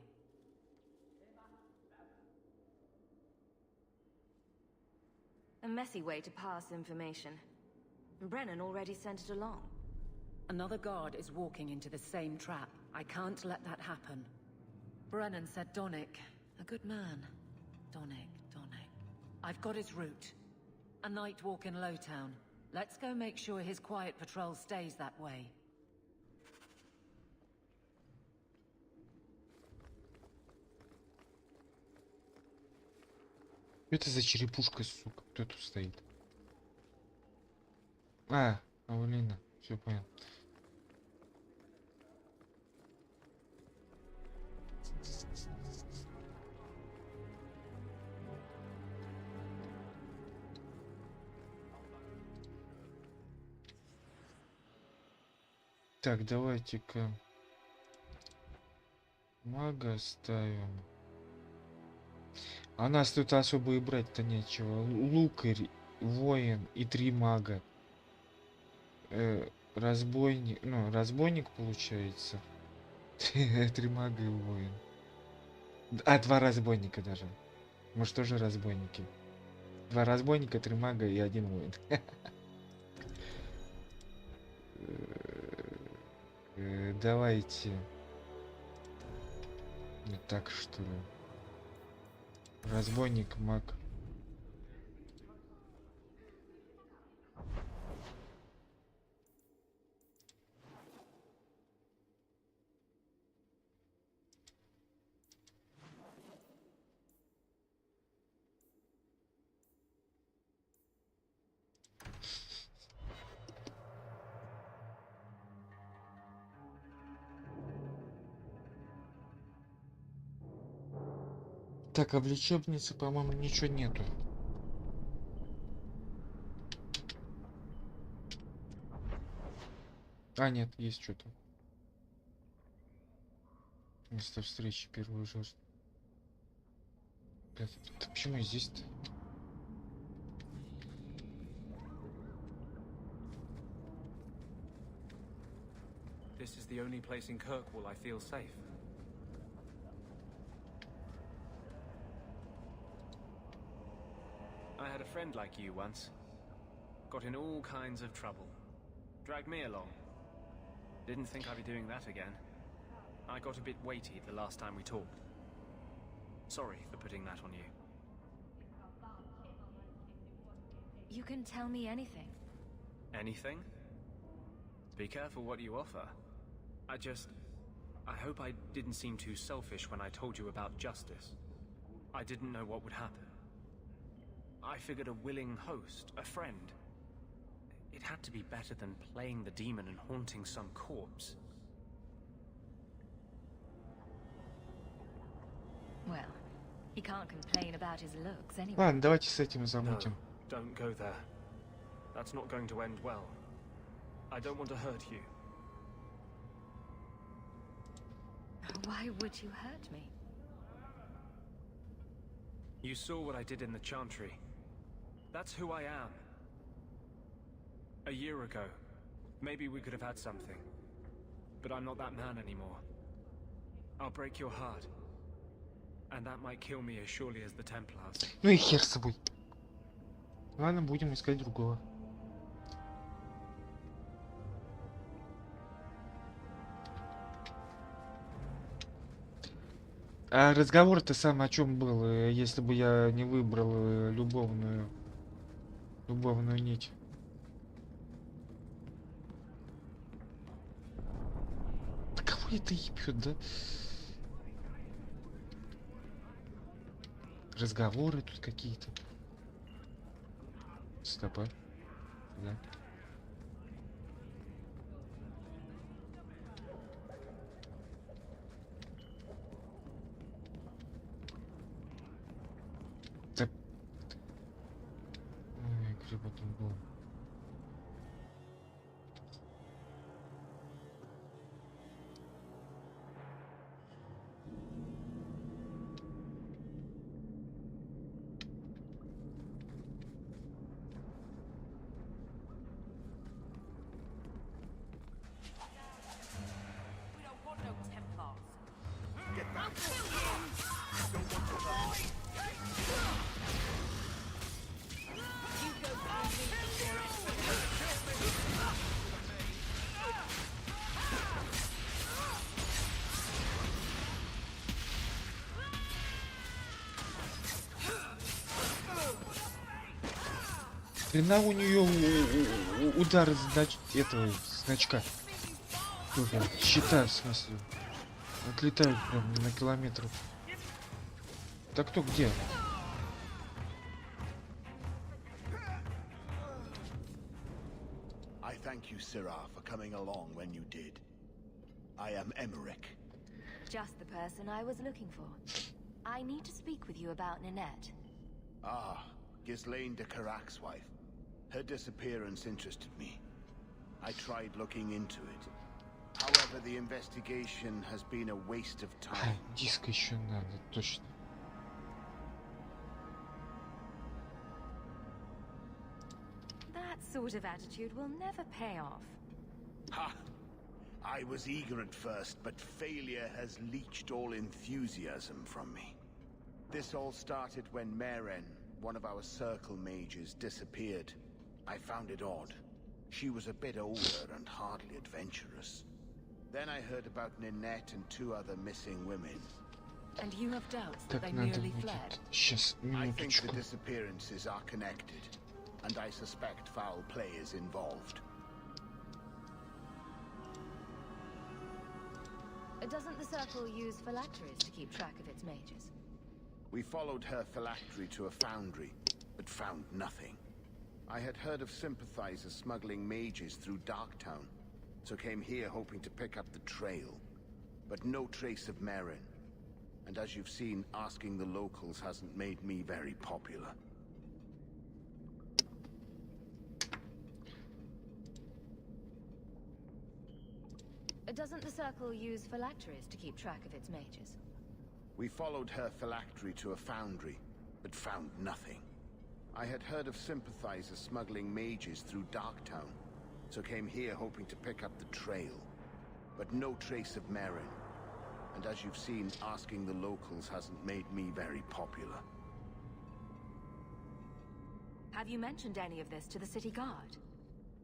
A messy way to pass information. Brennan already sent it along. Another guard is walking into the same trap. I can't let that happen. Brennan said Donick. A good man. Donick. I've got his route. A night walk in Lowtown. Let's go make sure his quiet patrol stays that way. Это за черепушка, сука, кто тут стоит? А, Авелина, все понятно. Так, давайте-ка мага ставим. А нас тут особо и брать-то нечего. Лукарь, воин и 3 мага. Разбойник, ну, разбойник получается. 3 мага и воин. А, 2 разбойника даже. Может, тоже разбойники. 2 разбойника, 3 мага и 1 воин. Давайте. Вот так, что ли. Разбойник, маг. Так, а в лечебнице, по-моему, ничего нету. А, нет, есть что-то. Место встречи первую жертву. Блядь, почему здесь-то? This is the only place in Kirkwall I feel safe. I had a friend like you once. Got in all kinds of trouble. Dragged me along. Didn't think I'd be doing that again. I got a bit weighty the last time we talked. Sorry for putting that on you. You can tell me anything. Anything? Be careful what you offer. I hope I didn't seem too selfish when I told you about justice. I didn't know what would happen. I figured a willing host, a friend. It had to be better than playing the demon and haunting some corpse. Well, he can't complain about his looks anyway. Ладно, давайте с этим замутим. No, don't go there. That's not going to end well. I don't want to hurt you. Why would you hurt me? You saw what I did in the Chantry. That's who I am. A year ago, maybe we could have had something. But I'm not that man anymore. I'll break your heart. And that might kill me as surely as the Templars. Ну и хер с собой. Ладно, будем искать другого. А разговор-то сам о чем был, если бы я не выбрал любовную нить? Да кого это ебет, да? Разговоры тут какие-то. Стопа. Да. Ой, где бы там был? Хрена у нее удар этого значка. Щита, в смысле. Отлетают прям на километров. Так кто где? I thank you, Sirah, for coming along when you did. I am Emmerich. Just the person I was looking for. I need to speak with you about Ninette. Ah, Ghislaine de Carac's wife. Her disappearance interested me. I tried looking into it, However, the investigation has been a waste of time. Диск еще надо, точно. That sort of attitude will never pay off. Ha! I was eager at first, but failure has leached all enthusiasm from me. This all started when Maren, one of our circle mages, disappeared. I found it odd. She was a bit older and hardly adventurous. Then I heard about Ninette and 2 other missing women. And you have doubts that they merely fled? Сейчас, I think the минуточку. disappearances are connected, and I suspect foul play is involved. Doesn't the Circle use phylacteries to keep track of its mages? We followed her phylactery to a foundry, but found nothing. I had heard of sympathizers smuggling mages through Darktown, so came here hoping to pick up the trail. But no trace of Maren. And as you've seen, asking the locals hasn't made me very popular. Doesn't the Circle use phylacteries to keep track of its mages? We followed her phylactery to a foundry, but found nothing. I had heard of sympathizers smuggling mages through Darktown, so came here hoping to pick up the trail. But no trace of Maren. And as you've seen, asking the locals hasn't made me very popular. Have you mentioned any of this to the city guard?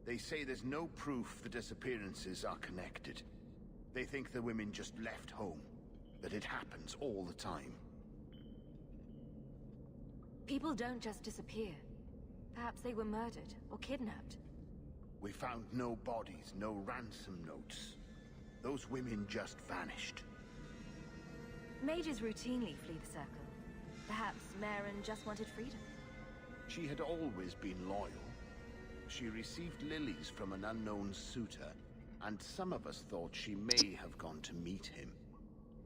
They say there's no proof the disappearances are connected. They think the women just left home, that it happens all the time. People don't just disappear. Perhaps they were murdered or kidnapped. We found no bodies, no ransom notes. Those women just vanished. Mages routinely flee the Circle. Perhaps Maren just wanted freedom. She had always been loyal. She received lilies from an unknown suitor, and some of us thought she may have gone to meet him.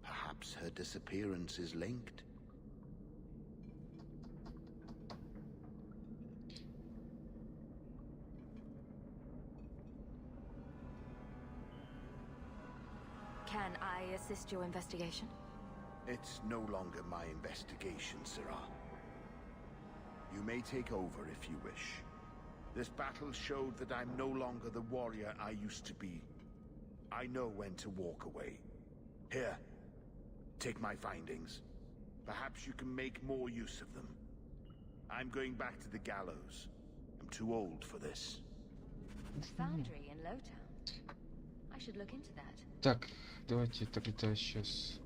Perhaps her disappearance is linked. Can I assist your investigation? It's no longer my investigation, Sirrah. You may take over if you wish. This battle showed that I'm no longer the warrior I used to be. I know when to walk away. Here, take my findings. Perhaps you can make more use of them. I'm going back to the gallows. I'm too old for this. Foundry in Lowtown. I should look into that. Так, давайте тогда сейчас.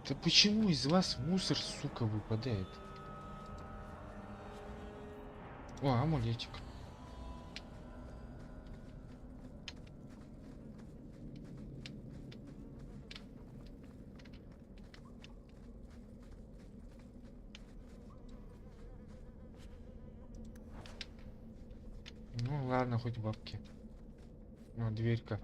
Да почему из вас мусор, сука, выпадает? О, амулетик. Ну ладно, хоть бабки. О, дверька.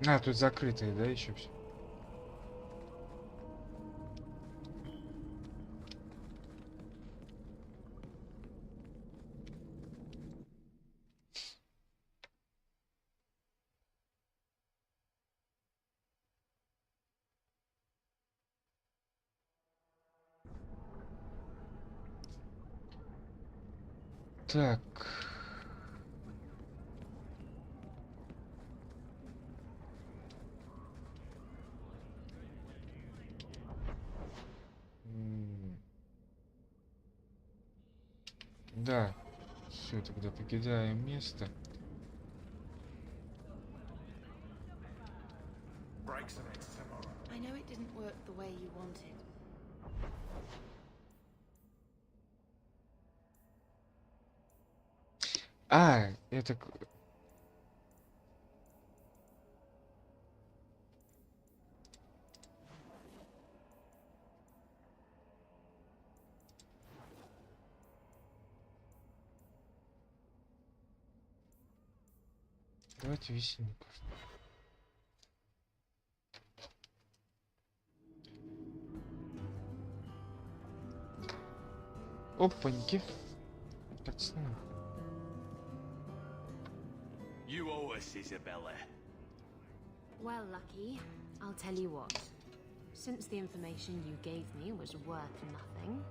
А, тут закрытые, да, еще все? Так. Да, все, тогда покидаем место. I know it didn't work the way you wanted. А, это... Давайте веселенько. Опаньки. Пацаны. You owe us, Isabella. Well, Lucky, I'll tell you what. Since the information you gave me was worth nothing,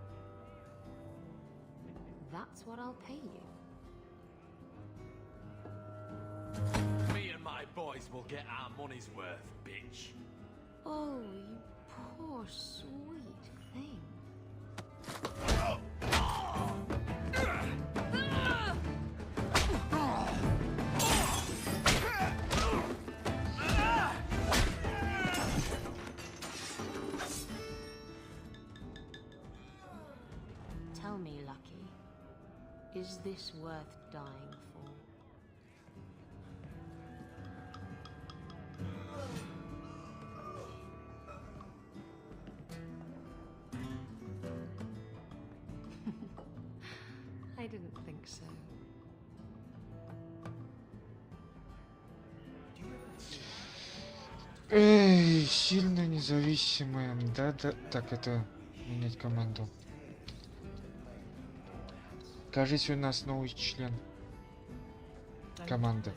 that's what I'll pay you. Me and my boys will get our money's worth, bitch. Oh, you poor sweet thing. Tell me, Lucky, is this worth dying for? I didn't think so. Эй, сильно независимые. Да. Так, это менять команду. Кажется, у нас новый член команды.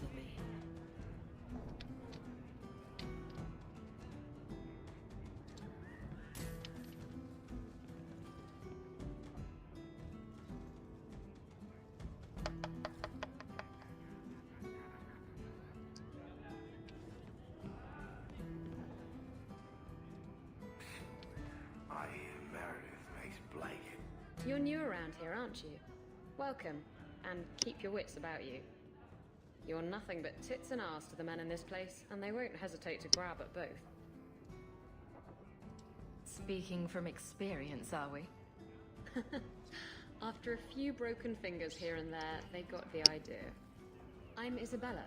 You're new around here, aren't you? Welcome, and keep your wits about you. You're nothing but tits and arse to the men in this place, and they won't hesitate to grab at both. Speaking from experience, are we? After a few broken fingers here and there, they got the idea. I'm Isabella.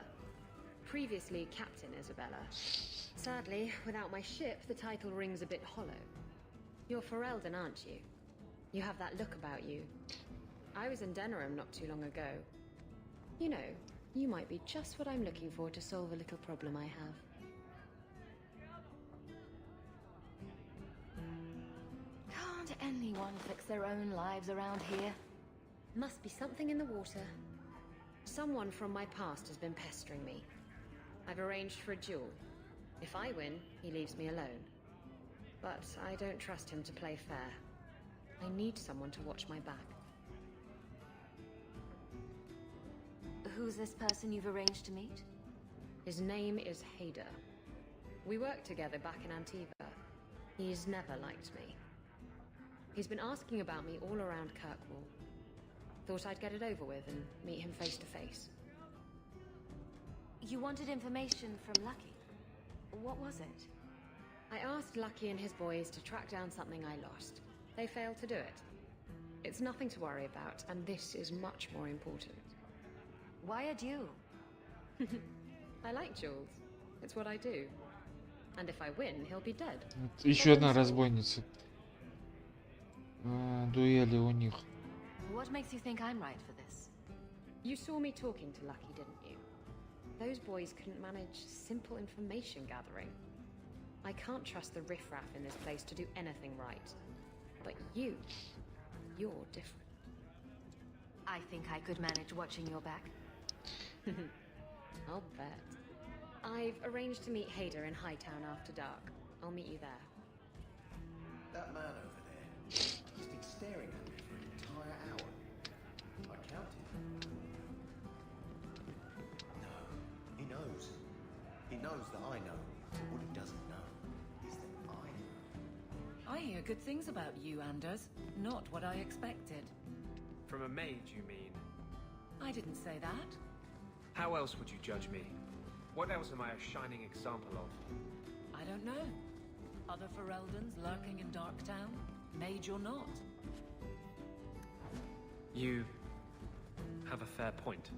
Previously Captain Isabella. Sadly, without my ship, the title rings a bit hollow. You're Ferelden, aren't you? You have that look about you. I was in Denerim not too long ago. You know, you might be just what I'm looking for to solve a little problem I have. Can't anyone fix their own lives around here? Must be something in the water. Someone from my past has been pestering me. I've arranged for a duel. If I win, he leaves me alone. But I don't trust him to play fair. I need someone to watch my back. Who's this person you've arranged to meet? His name is Hader. We worked together back in Antiva. He's never liked me. He's been asking about me all around Kirkwall. Thought I'd get it over with and meet him face to face. You wanted information from Lucky. What was it? I asked Lucky and his boys to track down something I lost. They failed to do it. It's nothing to worry about, and this is much more important. Why a duel? I like duels. It's what I do. And if I win, he'll be dead. Еще одна разбойница. Дуэли у них. What makes you think I'm right for this? You saw me talking to Lucky, didn't you? Those boys couldn't manage simple information gathering. I can't trust the riffraff in this place to do anything right. But you're different. I think I could manage watching your back. I'll bet. I've arranged to meet Hader in Hightown after dark. I'll meet you there. That man over there, he's been staring at me for an entire hour. I counted. No, he knows. He knows that I know. But what he doesn't know is that I know. I hear good things about you, Anders. Not what I expected. From a mage, you mean? I didn't say that. How else would you judge me? What else am I a shining example of? I don't know. Other Fereldans lurking in Darktown? Mage or not? You have a fair point.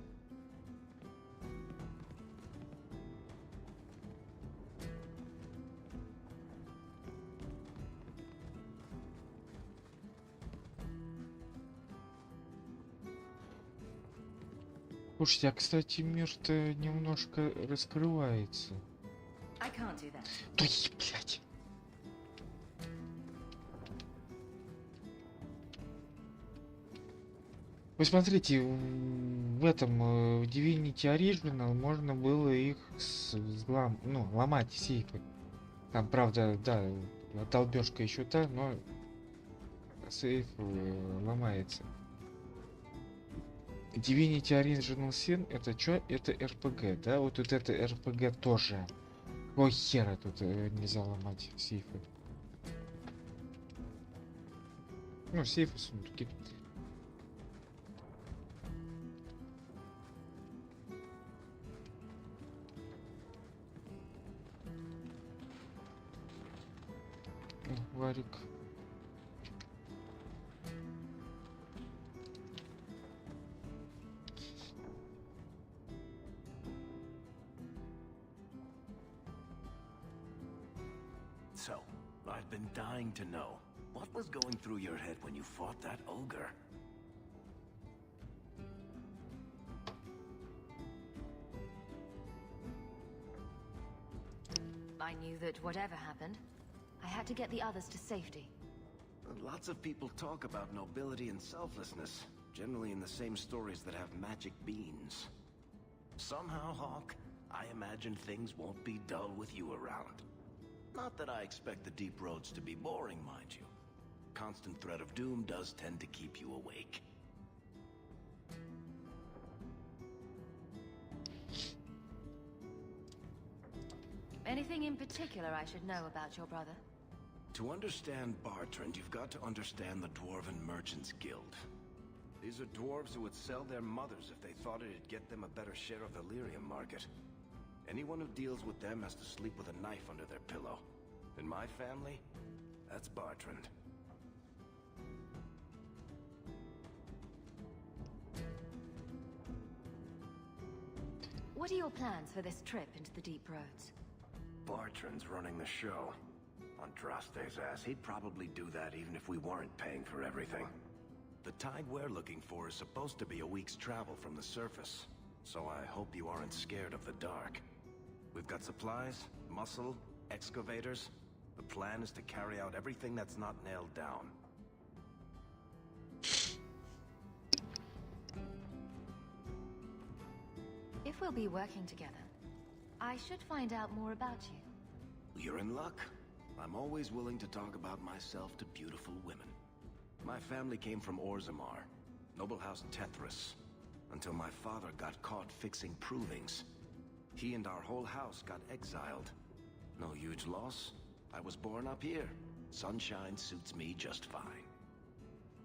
Слушайте, а кстати, мир-то немножко раскрывается. I can't do that. Да, блядь. Вы смотрите, в этом в Divinity Original можно было их ломать сейфы. Там, правда, да, долбежка еще та, но сейф ломается. Divinity Original Sin это что? Это RPG, да? Вот тут это RPG тоже. Какого хера тут нельзя ломать сейфы? Ну, сейфы, сундуки. Варик. So, I've been dying to know, what was going through your head when you fought that ogre? I knew that whatever happened, I had to get the others to safety. Lots of people talk about nobility and selflessness, generally in the same stories that have magic beans. Somehow, Hawk, I imagine things won't be dull with you around. Not that I expect the deep roads to be boring, mind you. Constant threat of doom does tend to keep you awake. Anything in particular I should know about your brother? To understand Bartrand, you've got to understand the Dwarven Merchants Guild. These are dwarves who would sell their mothers if they thought it'd get them a better share of the lyrium market. Anyone who deals with them has to sleep with a knife under their pillow. In my family, that's Bartrand. What are your plans for this trip into the deep roads? Bartrand's running the show. On Draste's ass, he'd probably do that even if we weren't paying for everything. The tide we're looking for is supposed to be a week's travel from the surface, so I hope you aren't scared of the dark. We've got supplies, muscle, excavators. The plan is to carry out everything that's not nailed down. If we'll be working together, I should find out more about you. You're in luck. I'm always willing to talk about myself to beautiful women. My family came from Orzammar, noble house Tethras, until my father got caught fixing provings. He and our whole house got exiled. No huge loss. I was born up here. Sunshine suits me just fine.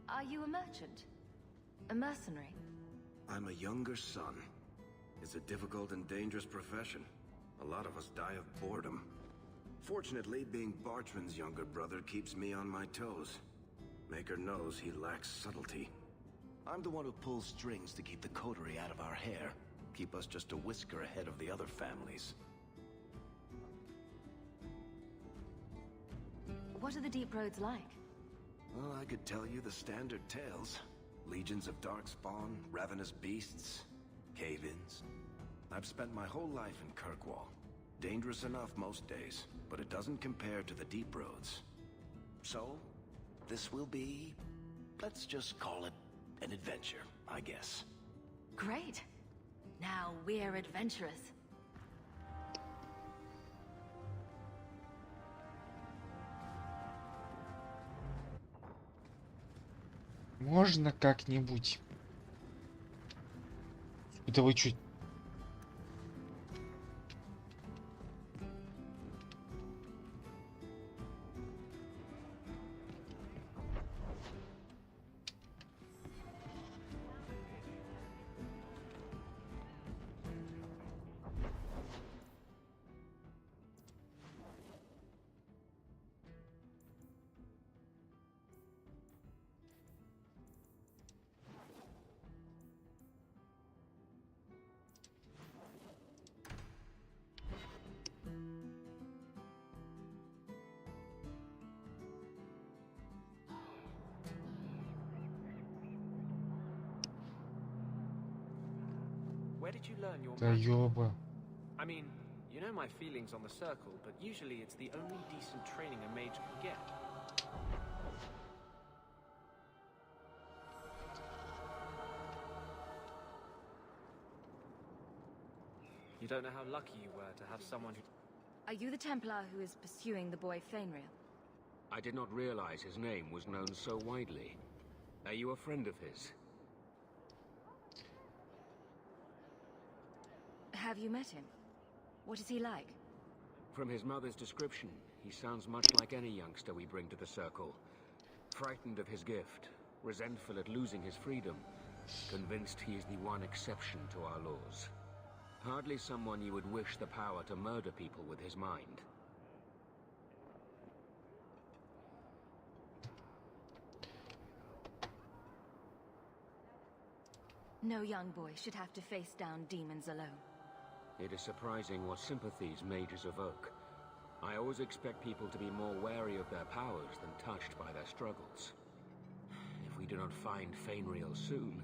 Are you a merchant? A mercenary? I'm a younger son. It's a difficult and dangerous profession. A lot of us die of boredom. Fortunately, being Bartrand's younger brother keeps me on my toes. Maker knows he lacks subtlety. I'm the one who pulls strings to keep the coterie out of our hair. Keep us just a whisker ahead of the other families. What are the deep roads like? Well, I could tell you the standard tales. Legions of darkspawn, ravenous beasts, cave-ins. I've spent my whole life in Kirkwall. Dangerous enough most days, but it doesn't compare to the deep roads. So, this will be, let's just call it an adventure, I guess. Great. Now we're adventurous. Можно как-нибудь? Это вы чуть... where did you learn your Да magic? ёба. I mean, you know my feelings on the circle, but usually it's the only decent training a mage can get. You don't know how lucky you were to have someone who... Are you the Templar who is pursuing the boy Fainriel? I did not realize his name was known so widely. Are you a friend of his? Have you met him? What is he like? From his mother's description, he sounds much like any youngster we bring to the circle. Frightened of his gift, resentful at losing his freedom, convinced he is the one exception to our laws. Hardly someone you would wish the power to murder people with his mind. No young boy should have to face down demons alone. It is surprising what sympathies mages evoke. I always expect people to be more wary of their powers than touched by their struggles. If we do not find Fainriel soon,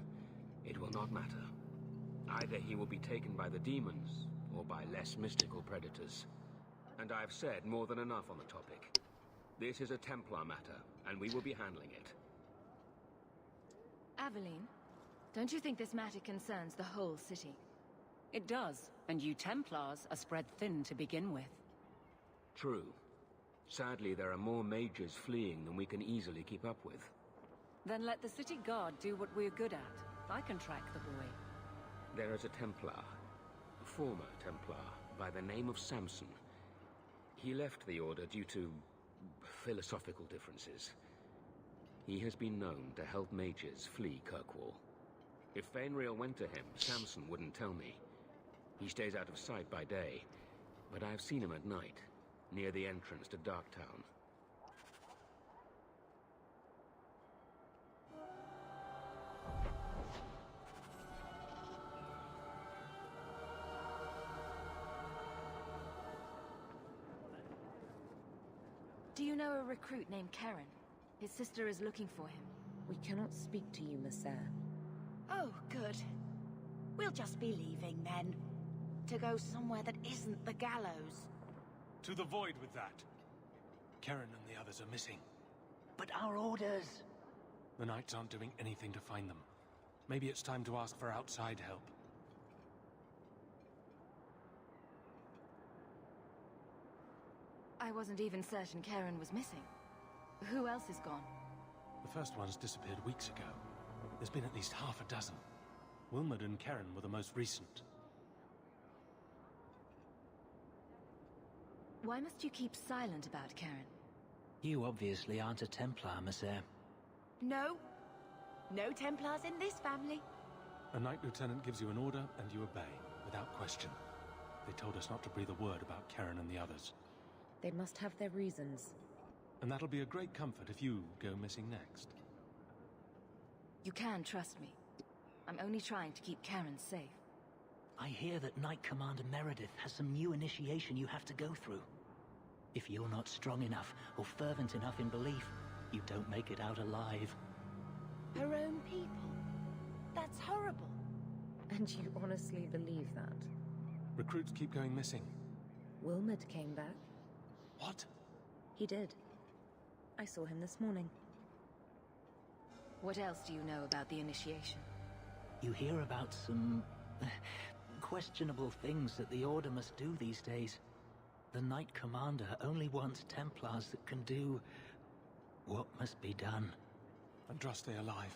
it will not matter. Either he will be taken by the demons, or by less mystical predators. And I have said more than enough on the topic. This is a Templar matter, and we will be handling it. Aveline, don't you think this matter concerns the whole city? It does, and you Templars are spread thin to begin with. True. Sadly, there are more mages fleeing than we can easily keep up with. Then let the city guard do what we're good at. I can track the boy. There is a Templar, a former Templar, by the name of Samson. He left the Order due to philosophical differences. He has been known to help mages flee Kirkwall. If Fainriel went to him, Samson wouldn't tell me. He stays out of sight by day, but I've seen him at night, near the entrance to Darktown. Do you know a recruit named Karen? His sister is looking for him. We cannot speak to you, Messer. Oh, good. We'll just be leaving then. To go somewhere that isn't the gallows. To the void with that. Karen and the others are missing. But our orders... The Knights aren't doing anything to find them. Maybe it's time to ask for outside help. I wasn't even certain Karen was missing. Who else is gone? The first ones disappeared weeks ago. There's been at least half a dozen. Wilmot and Karen were the most recent. Why must you keep silent about Karen? You obviously aren't a Templar, Messer. No. No Templars in this family. A Knight Lieutenant gives you an order and you obey, without question. They told us not to breathe a word about Karen and the others. They must have their reasons. And that'll be a great comfort if you go missing next. You can trust me. I'm only trying to keep Karen safe. I hear that Knight Commander Meredith has some new initiation you have to go through. If you're not strong enough or fervent enough in belief, you don't make it out alive. Her own people? That's horrible. And you honestly believe that? Recruits keep going missing. Wilmot came back. What? He did. I saw him this morning. What else do you know about the initiation? You hear about some... questionable things that the Order must do these days. The Knight Commander only wants Templars that can do... what must be done. Andraste alive.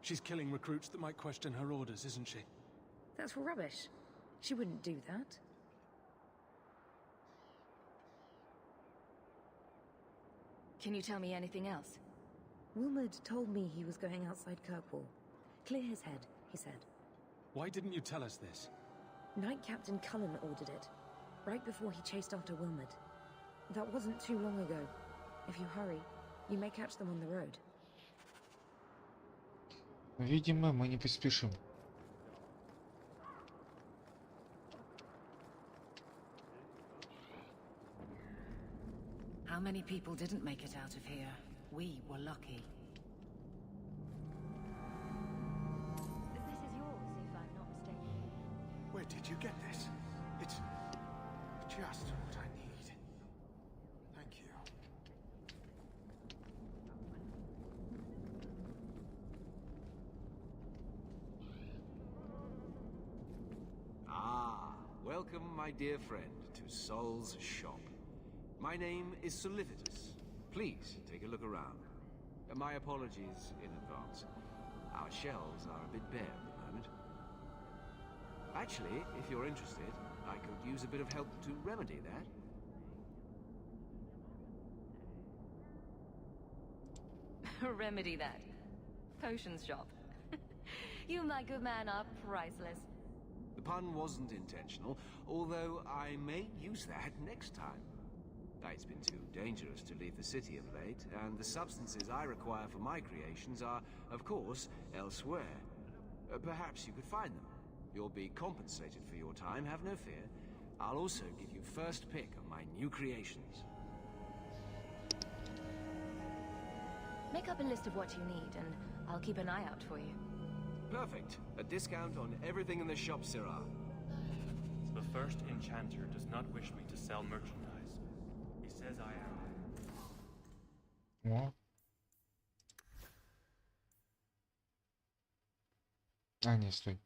She's killing recruits that might question her orders, isn't she? That's rubbish. She wouldn't do that. Can you tell me anything else? Wilmot told me he was going outside Kirkwall. Clear his head, he said. Why didn't you tell us this? Knight Captain Cullen ordered it, right before he chased after Wilmot. That wasn't too long ago. If you hurry, you may catch them on the road. Видимо, мы не поспешим. How many people didn't make it out of here? We were lucky. This is yours, if I'm not mistaken. Where did you get this? It's just what I need. Thank you. Ah, welcome, my dear friend, to Sol's shop. My name is Solicitus. Please take a look around. My apologies in advance. Our shelves are a bit bare at the moment. Actually, if you're interested, I could use a bit of help to remedy that. Remedy that. Potions shop. You, my good man, are priceless. The pun wasn't intentional, although I may use that next time. It's been too dangerous to leave the city of late, and the substances I require for my creations are, of course, elsewhere. Perhaps you could find them. You'll be compensated for your time, have no fear. I'll also give you first pick of my new creations. Make up a list of what you need, and I'll keep an eye out for you. Perfect. A discount on everything in the shop, Sirrah. The first enchanter does not wish me to sell merchandise. He says I am. О. А, не, стой.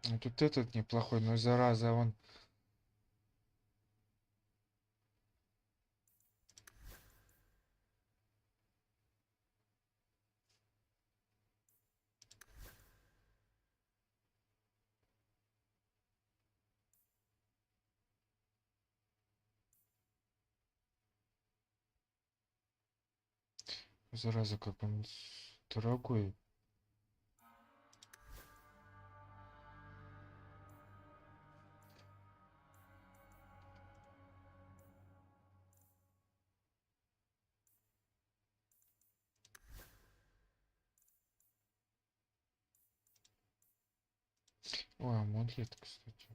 А тут этот неплохой, но зараза, он... Зараза, как он дорогой. Ой, амулет, кстати.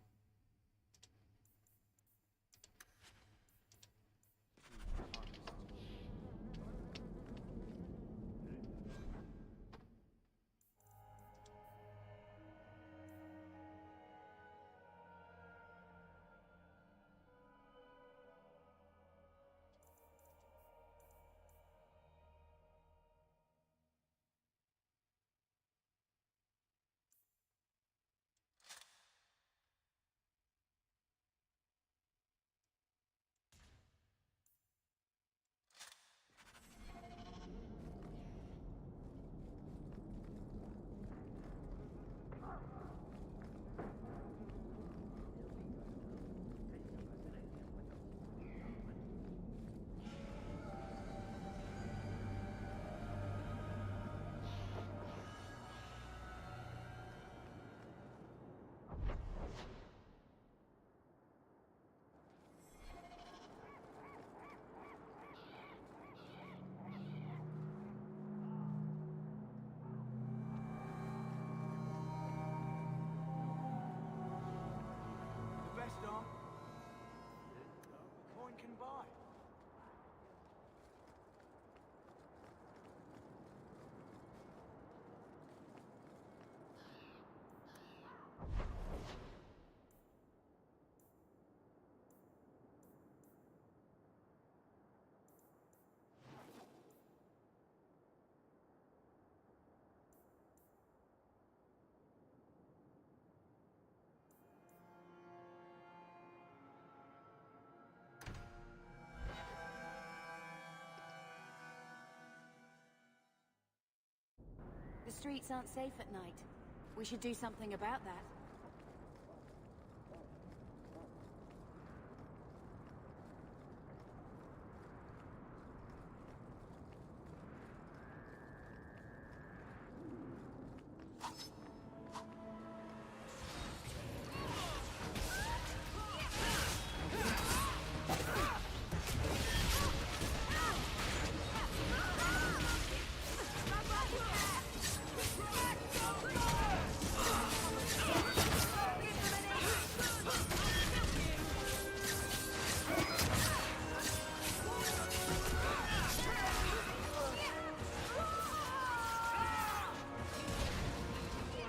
The streets aren't safe at night. We should do something about that.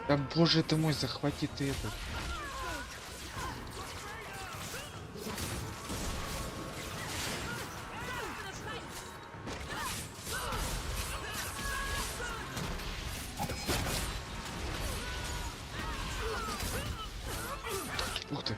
Да боже ты мой, захвати ты этот. Ух ты.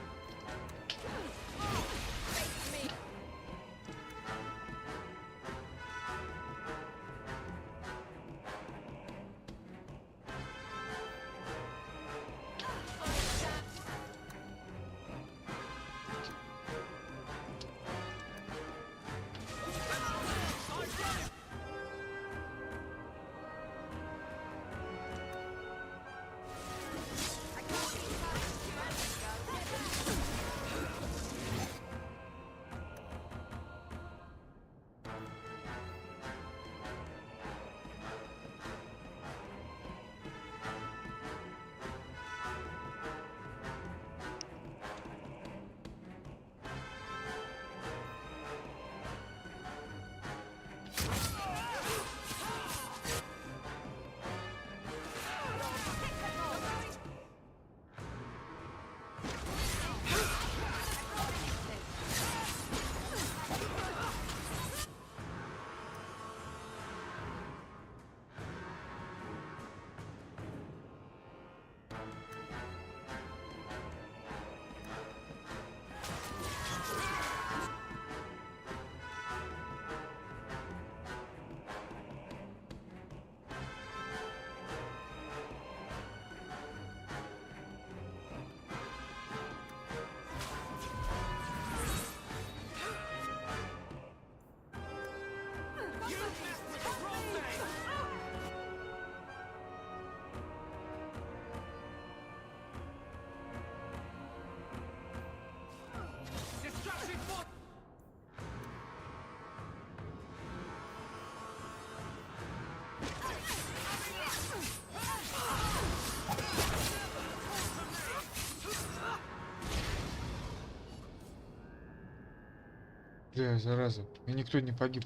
Бля, зараза. И никто не погиб.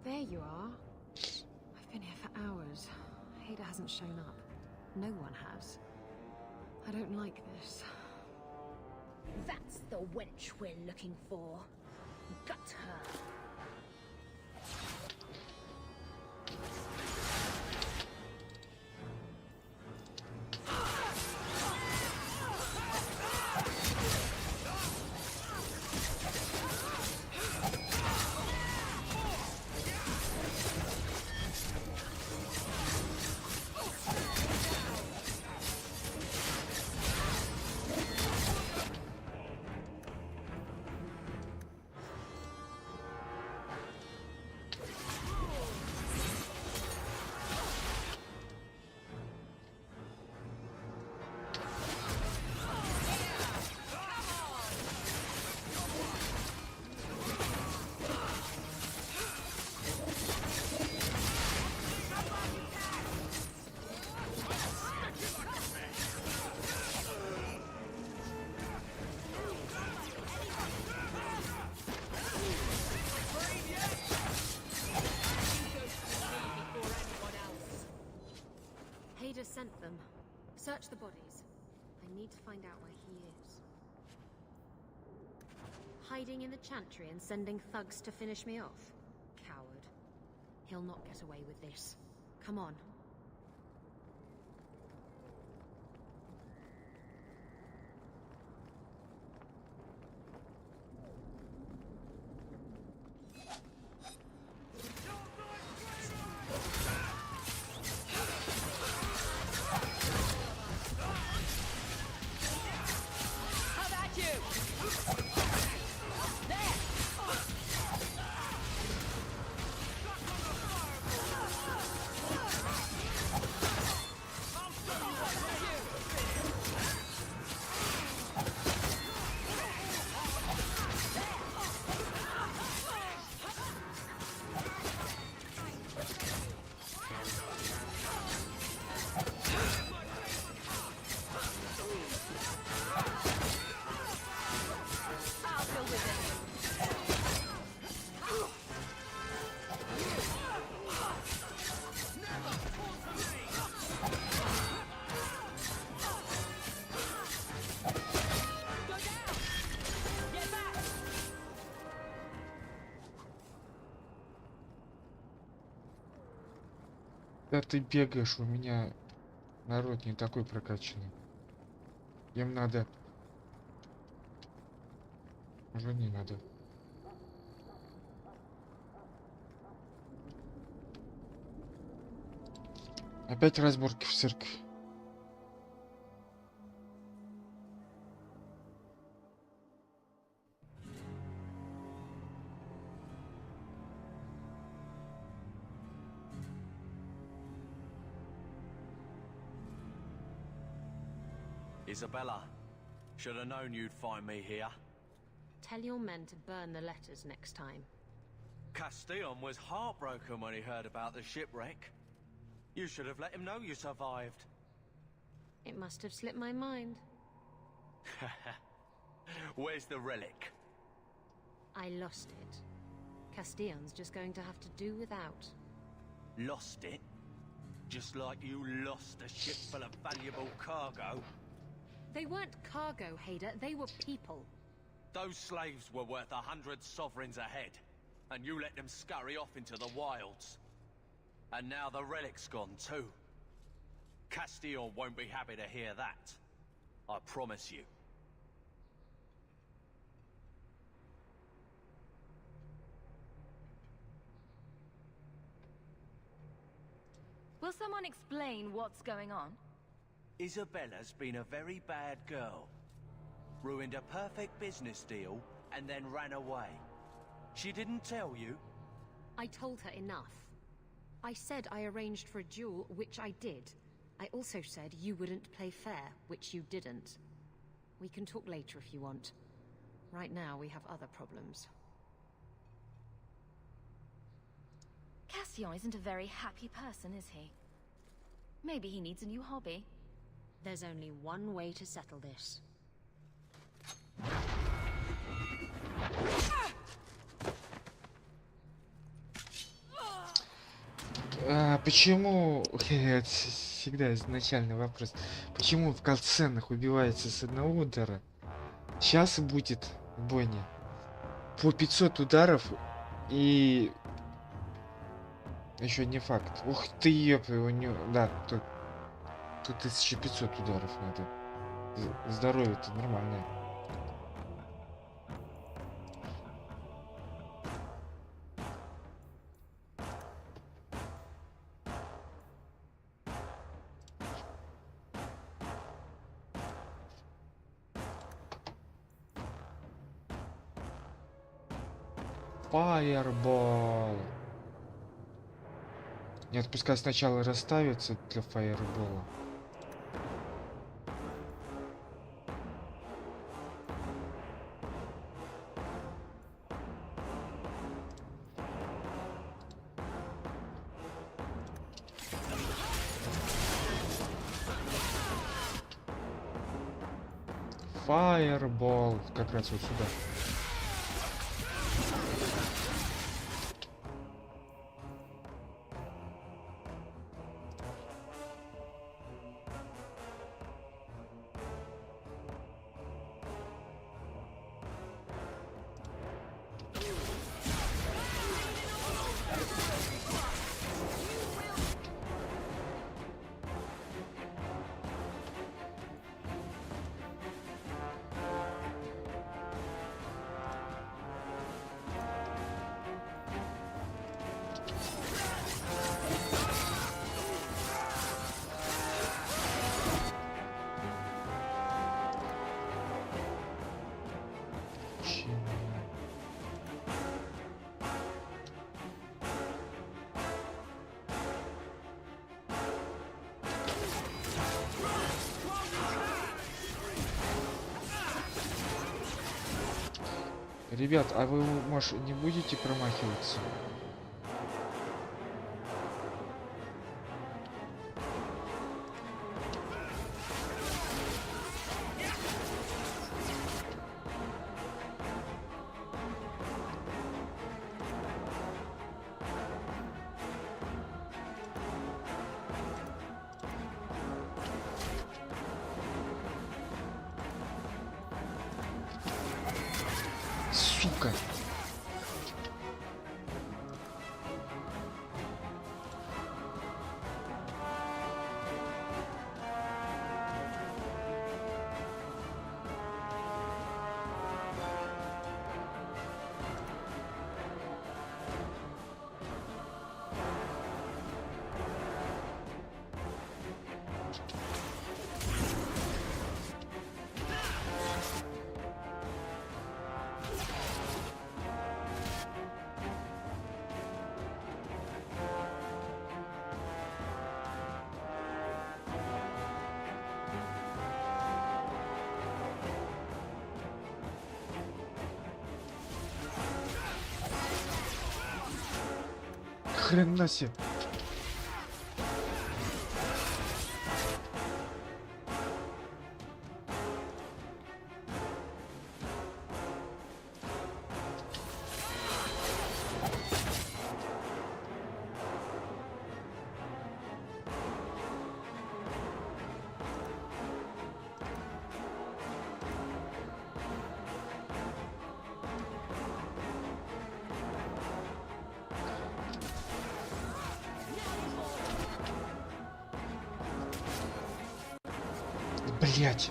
There you are. I've been here for hours. Ada hasn't shown up. No one has. I don't like this. That's the wench we're looking for. Gut her. Ada sent them. Search the bodies. I need to find out where he is. Hiding in the chantry and sending thugs to finish me off? Coward. He'll not get away with this. Come on. Да ты бегаешь, у меня народ не такой прокачанный. Им надо... Уже не надо. Опять разборки в церкви. Isabella, should have known you'd find me here. Tell your men to burn the letters next time. Castillon was heartbroken when he heard about the shipwreck. You should have let him know you survived. It must have slipped my mind. Where's the relic? I lost it. Castillon's just going to have to do without. Lost it? Just like you lost a ship full of valuable cargo? They weren't cargo, Hader. They were people. Those slaves were worth 100 sovereigns a head, and you let them scurry off into the wilds. And now the relic's gone too. Castillon won't be happy to hear that. I promise you. Will someone explain what's going on? Isabella's been a very bad girl. Ruined a perfect business deal and then ran away. She didn't tell you? I told her enough. I said I arranged for a duel, which I did. I also said you wouldn't play fair, which you didn't. We can talk later if you want. Right now, we have other problems. Castillon isn't a very happy person, is he? Maybe he needs a new hobby. There's only one way to settle this. Почему... Это всегда изначальный вопрос. Почему в катсценах убивается с одного удара? Сейчас будет в бойне по 500 ударов и... Еще не факт. Ух ты, ёп, у него... Да, тут 1500 ударов надо. Здоровье-то нормальное. Фаербол. Нет, пускай сначала расставится для фаербола. Фаербол. Как раз вот сюда. Ребят, а вы, может, не будете промахиваться? Сука. Хрена себе. Блять.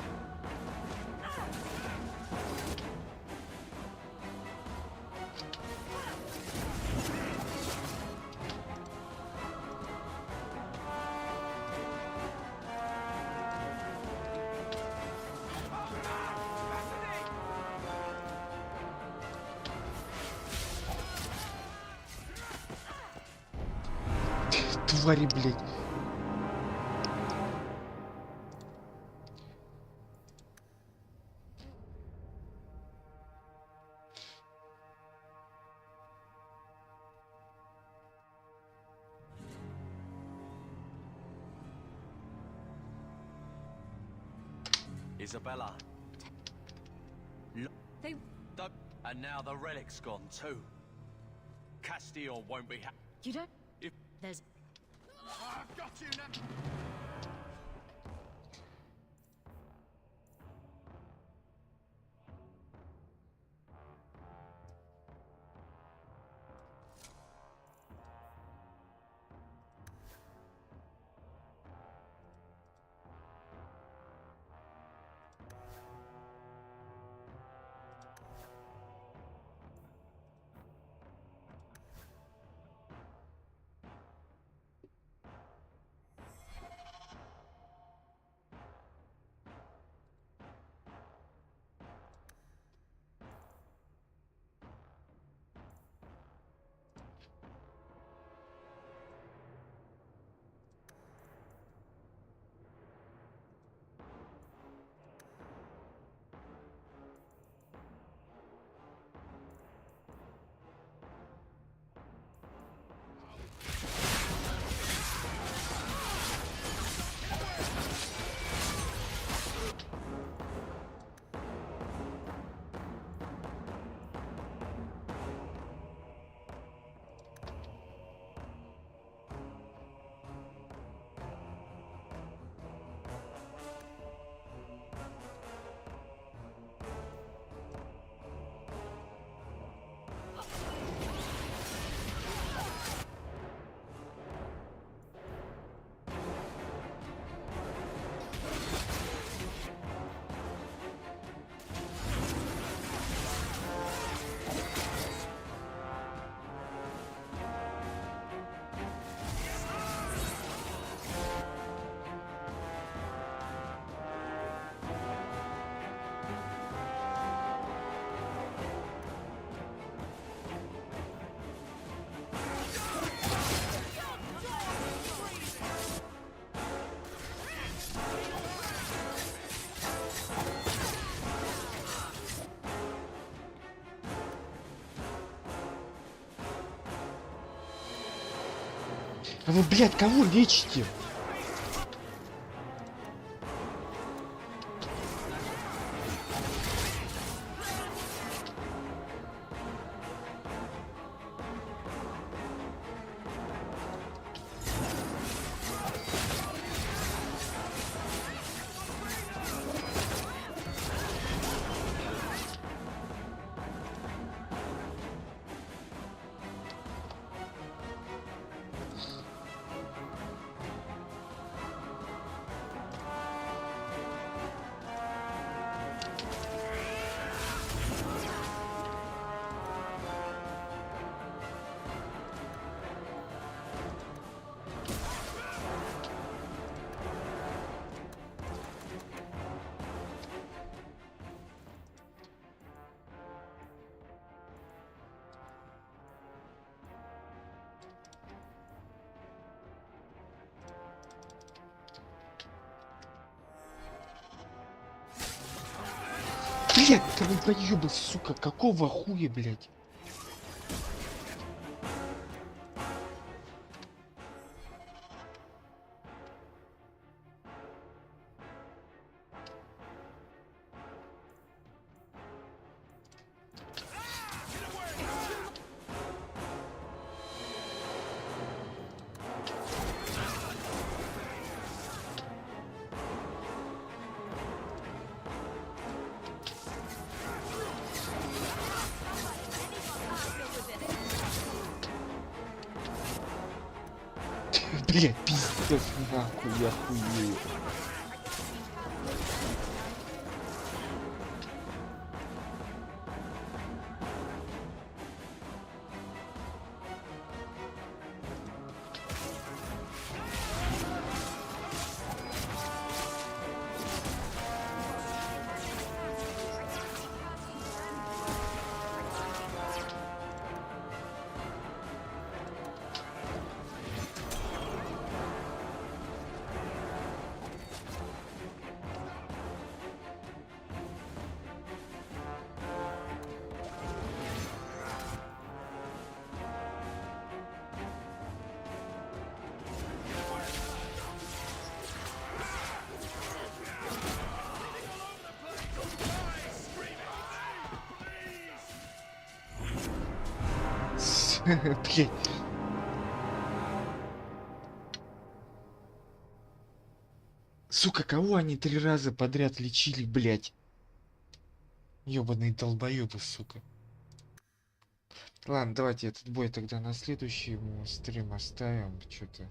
Твари, блять. Isabella. And now the relic's gone too. Castile won't be happy. You don't... If... There's... I've got you now. А вы, блядь, кого лечите? Блядь, ты вы проебал, сука, какого хуя, блядь? Блять, пиздец, нахуй, я хуею. Блин. Сука, кого они 3 раза подряд лечили, блять? Ёбаные долбоёбы, сука. Ладно, давайте этот бой тогда на следующий стрим оставим. Что-то